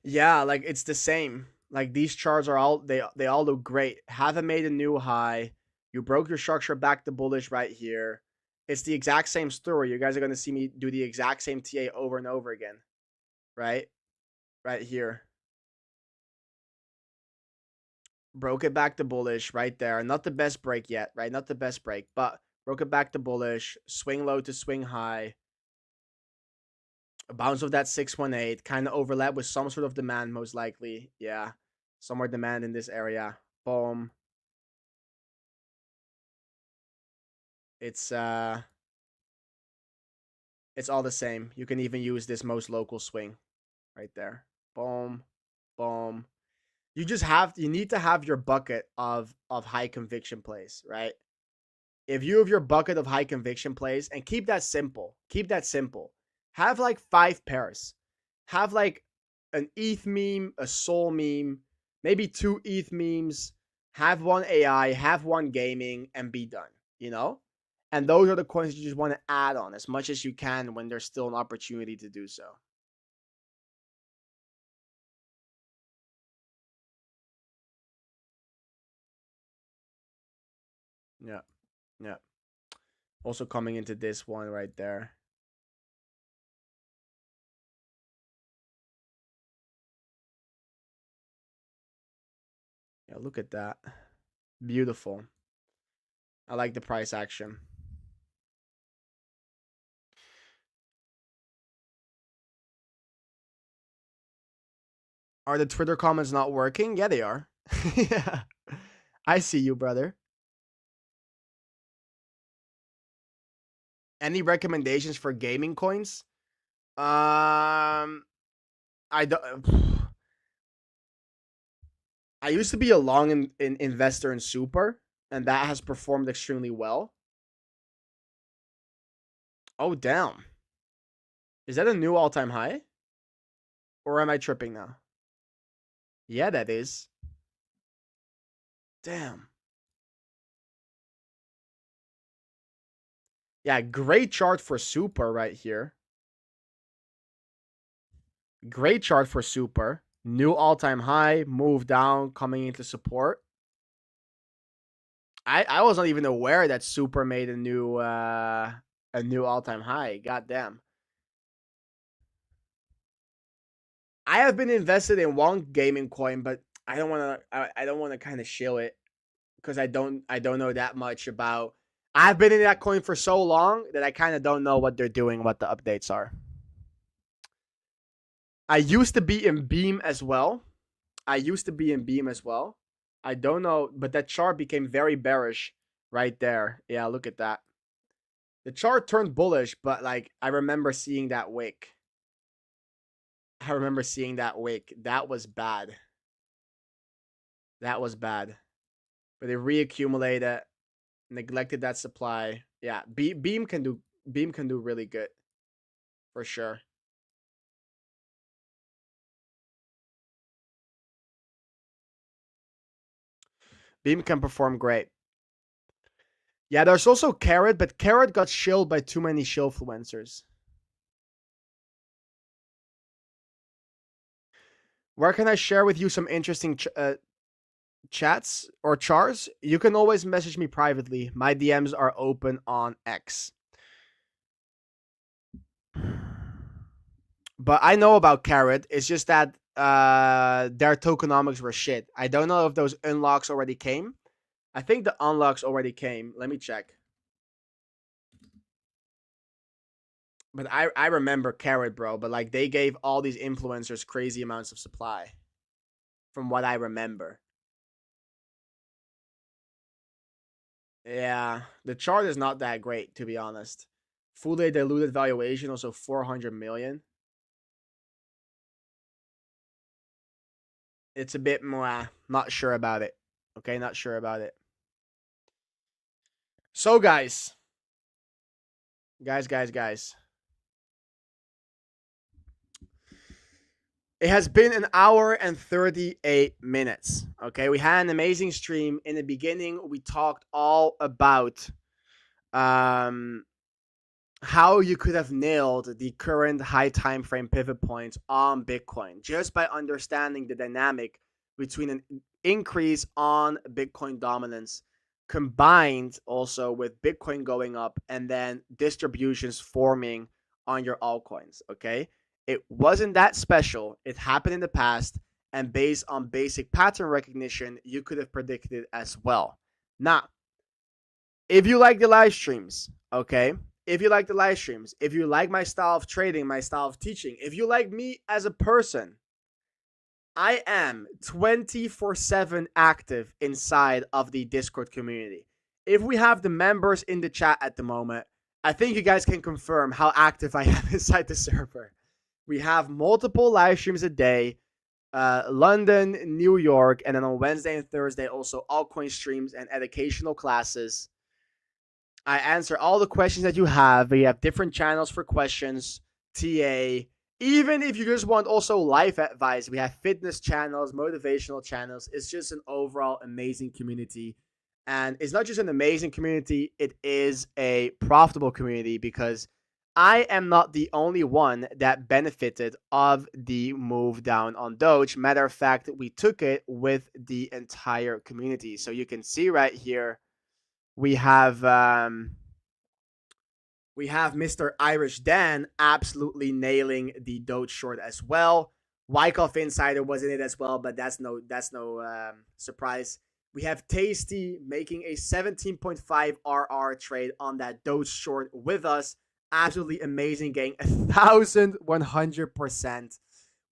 Yeah, like it's the same. Like these charts are all they all look great. Haven't made a new high. You broke your structure back to bullish right here. It's the exact same story. You guys are gonna see me do the exact same TA over and over again. Right? Right here. Broke it back to bullish right there. Not the best break yet, right? Not the best break, but broke it back to bullish. Swing low to swing high. A bounce of that 618. Kind of overlap with some sort of demand, most likely. Yeah. Some more demand in this area. Boom. It's uh it's all the same. You can even use this most local swing right there. Boom. Boom. You need to have your bucket of high conviction plays, right? If you have your bucket of high conviction plays and keep that simple. Keep that simple. Have like 5 pairs. Have like an ETH meme, a Soul meme, maybe 2 ETH memes, have one AI, have one gaming, and be done, you know? And those are the coins you just want to add on as much as you can when there's still an opportunity to do so. Yeah. Yeah. Also coming into this one right there. Yeah, look at that. Beautiful. I like the price action. Are the Twitter comments not working? Yeah, they are. Yeah. I see you, brother. Any recommendations for gaming coins? I don't. I used to be a long in investor in super, and that has performed extremely well. Oh damn! Is that a new all-time high, or am I tripping now? Yeah, that is. Damn. Yeah, great chart for super right here. Great chart for super. New all-time high, move down, coming into support. I wasn't even aware that super made a new all-time high. Goddamn. I have been invested in one gaming coin, but I don't want to kind of shill it because I don't know that much about. I've been in that coin for so long that I kind of don't know what they're doing, what the updates are. I used to be in Beam as well. I used to be in Beam as well. I don't know, but that chart became very bearish right there. Yeah, look at that. The chart turned bullish, but like I remember seeing that wick. I remember seeing that wick. That was bad. That was bad. But they reaccumulated, neglected that supply. Yeah, Beam can do really good for sure. Beam can perform great. Yeah, there's also Carrot, but Carrot got shilled by too many shillfluencers. Where can I share with you some interesting chats or chars? You can always message me privately. My DMs are open on X. But I know about Carrot. It's just that their tokenomics were shit. I don't know if those unlocks already came. I think the unlocks already came. Let me check. But I remember Carrot, bro. But like they gave all these influencers crazy amounts of supply, from what I remember. Yeah, the chart is not that great to be honest. Fully diluted valuation also 400 million. It's a bit more not sure about it. Okay, not sure about it. So guys. It has been an hour and 38 minutes. Okay, we had an amazing stream. In the beginning, we talked all about um how you could have nailed the current high time frame pivot points on Bitcoin just by understanding the dynamic between an increase on Bitcoin dominance combined also with Bitcoin going up and then distributions forming on your altcoins. Okay. It wasn't that special. It happened in the past. And based on basic pattern recognition, you could have predicted it as well. Now, if you like the live streams, okay, if you like the live streams, if you like my style of trading, my style of teaching, if you like me as a person, I am 24/7 active inside of the Discord community. If we have the members in the chat at the moment, I think you guys can confirm how active I am inside the server. We have multiple live streams a day. London, New York, and then on Wednesday and Thursday, also altcoin streams and educational classes. I answer all the questions that you have. We have different channels for questions, TA. Even if you just want also life advice, we have fitness channels, motivational channels. It's just an overall amazing community. And it's not just an amazing community, it is a profitable community because I am not the only one that benefited of the move down on Doge. Matter of fact, we took it with the entire community. So you can see right here, we have Mr. Irish Dan absolutely nailing the Doge short as well. Wyckoff Insider was in it as well, but that's no surprise. We have Tasty making a 17.5 RR trade on that Doge short with us. Absolutely amazing, getting 1,100%.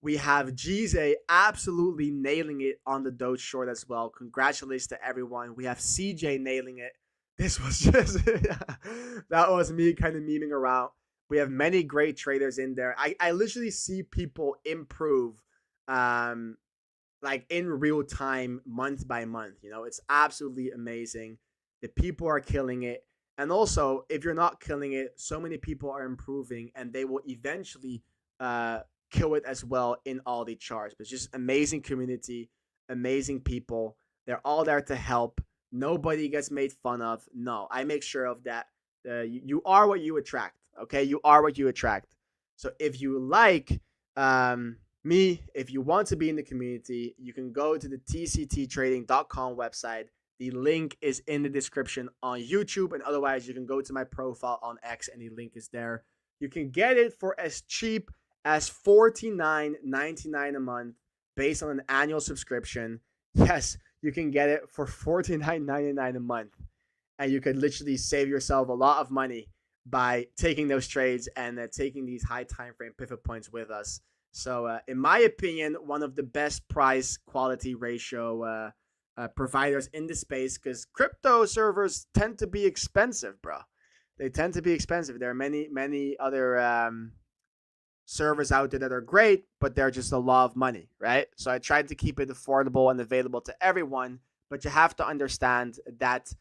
We have Gize absolutely nailing it on the Doge short as well. Congratulations to everyone. We have CJ nailing it. This was just that was me kind of memeing around. We have many great traders in there. I literally see people improve um like in real time, month by month. It's absolutely amazing. The people are killing it. And also, if you're not killing it, so many people are improving and they will eventually uh, kill it as well in all the charts. But it's just amazing community, amazing people. They're all there to help. Nobody gets made fun of. No, I make sure of that. You are what you attract. Okay, you are what you attract. So if you like me, if you want to be in the community, you can go to the tcttrading.com website. The link is in the description on YouTube, and otherwise you can go to my profile on X and the link is there. You can get it for as cheap as $49.99 a month based on an annual subscription. Yes, you can get it for $49.99 a month, and you could literally save yourself a lot of money by taking those trades and taking these high time frame pivot points with us. So in my opinion, one of the best price quality ratio providers in the space, because crypto servers tend to be expensive, bro. They tend to be expensive. There are many other servers out there that are great, but they're just a lot of money, right? So I tried to keep it affordable and available to everyone, but you have to understand that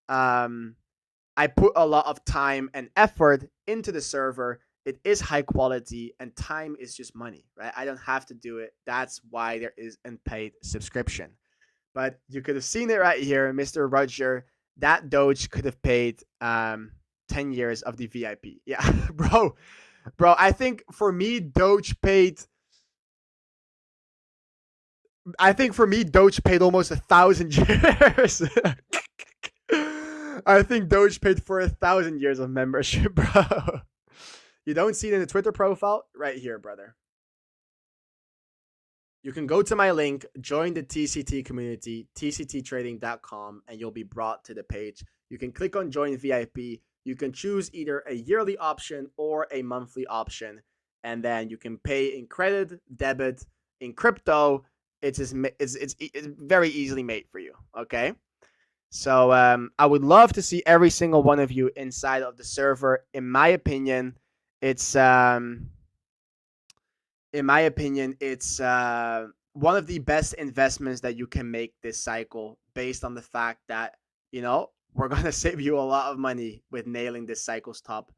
I put a lot of time and effort into the server. It is high quality, and time is just money, right? I don't have to do it. That's why there is a paid subscription. But you could have seen it right here, Mr. Roger. That Doge could have paid 10 years of the VIP. Yeah, bro. I think for me, Doge paid almost 1,000 years. I think Doge paid for 1,000 years of membership, bro. You don't see it in the Twitter profile? Right here, brother. You can go to my link, join the TCT community, tcttrading.com, and you'll be brought to the page. You can click on join VIP. You can choose either a yearly option or a monthly option, and then you can pay in credit, debit, in crypto. It's very easily made for you, okay? So I would love to see every single one of you inside of the server. In my opinion, it's one of the best investments that you can make this cycle, based on the fact that we're gonna save you a lot of money with nailing this cycle's top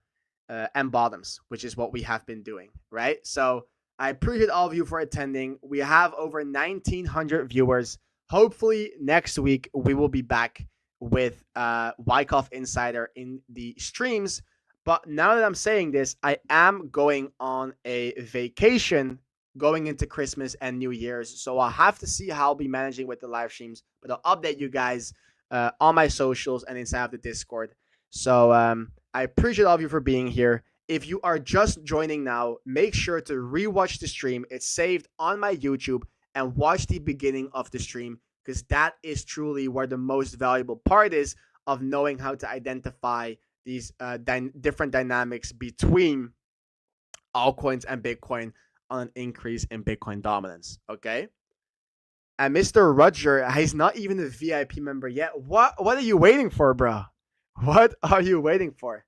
and bottoms, which is what we have been doing, right? So I appreciate all of you for attending. We have over 1,900 viewers. Hopefully next week we will be back with Wyckoff Insider in the streams. But now that I'm saying this, I am going on a vacation going into Christmas and New Year's. So I'll have to see how I'll be managing with the live streams. But I'll update you guys on my socials and inside of the Discord. So I appreciate all of you for being here. If you are just joining now, make sure to rewatch the stream. It's saved on my YouTube, and watch the beginning of the stream, because that is truly where the most valuable part is of knowing how to identify these different dynamics between altcoins and Bitcoin on an increase in Bitcoin dominance. Okay. And Mr. Roger, he's not even a VIP member yet. What are you waiting for, bro? What are you waiting for?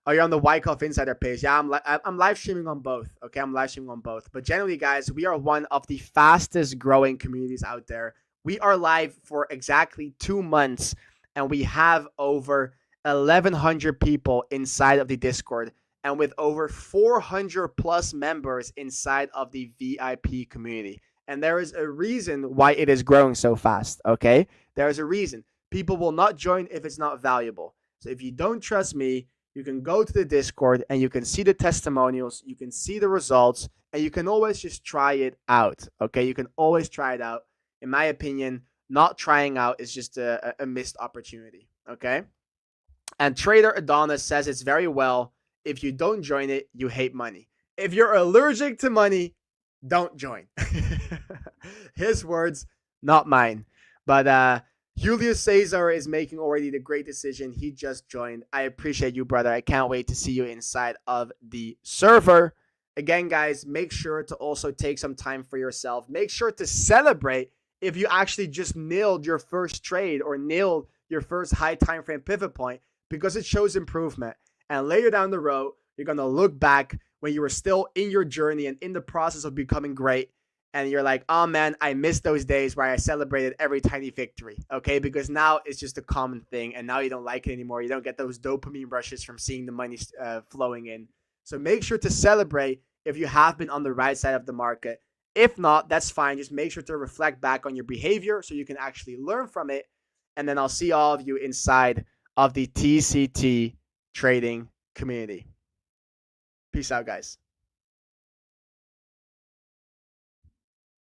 Are you on the Wyckoff Insider page? Yeah, I'm live streaming on both. Okay, I'm live streaming on both. But generally, guys, we are one of the fastest growing communities out there. We are live for exactly 2 months, and we have over 1,100 people inside of the Discord, and with over 400 plus members inside of the VIP community. And there is a reason why it is growing so fast, okay? There is a reason. People will not join if it's not valuable. So if you don't trust me, you can go to the Discord and you can see the testimonials, you can see the results, and you can always just try it out, okay? You can always try it out. In my opinion, not trying out is just a missed opportunity, okay? And Trader Adonis says it's very well. If you don't join it, you hate money. If you're allergic to money, don't join. His words, not mine. But Julius Caesar is making already the great decision. He just joined. I appreciate you, brother. I can't wait to see you inside of the server. Again, guys, make sure to also take some time for yourself. Make sure to celebrate if you actually just nailed your first trade or nailed your first high time frame pivot point, because it shows improvement. And later down the road, you're going to look back when you were still in your journey and in the process of becoming great. And you're like, oh man, I missed those days where I celebrated every tiny victory. Okay. Because now it's just a common thing. And now you don't like it anymore. You don't get those dopamine rushes from seeing the money flowing in. So make sure to celebrate if you have been on the right side of the market. If not, that's fine. Just make sure to reflect back on your behavior so you can actually learn from it. And then I'll see all of you inside of the TCT trading community. Peace out, guys.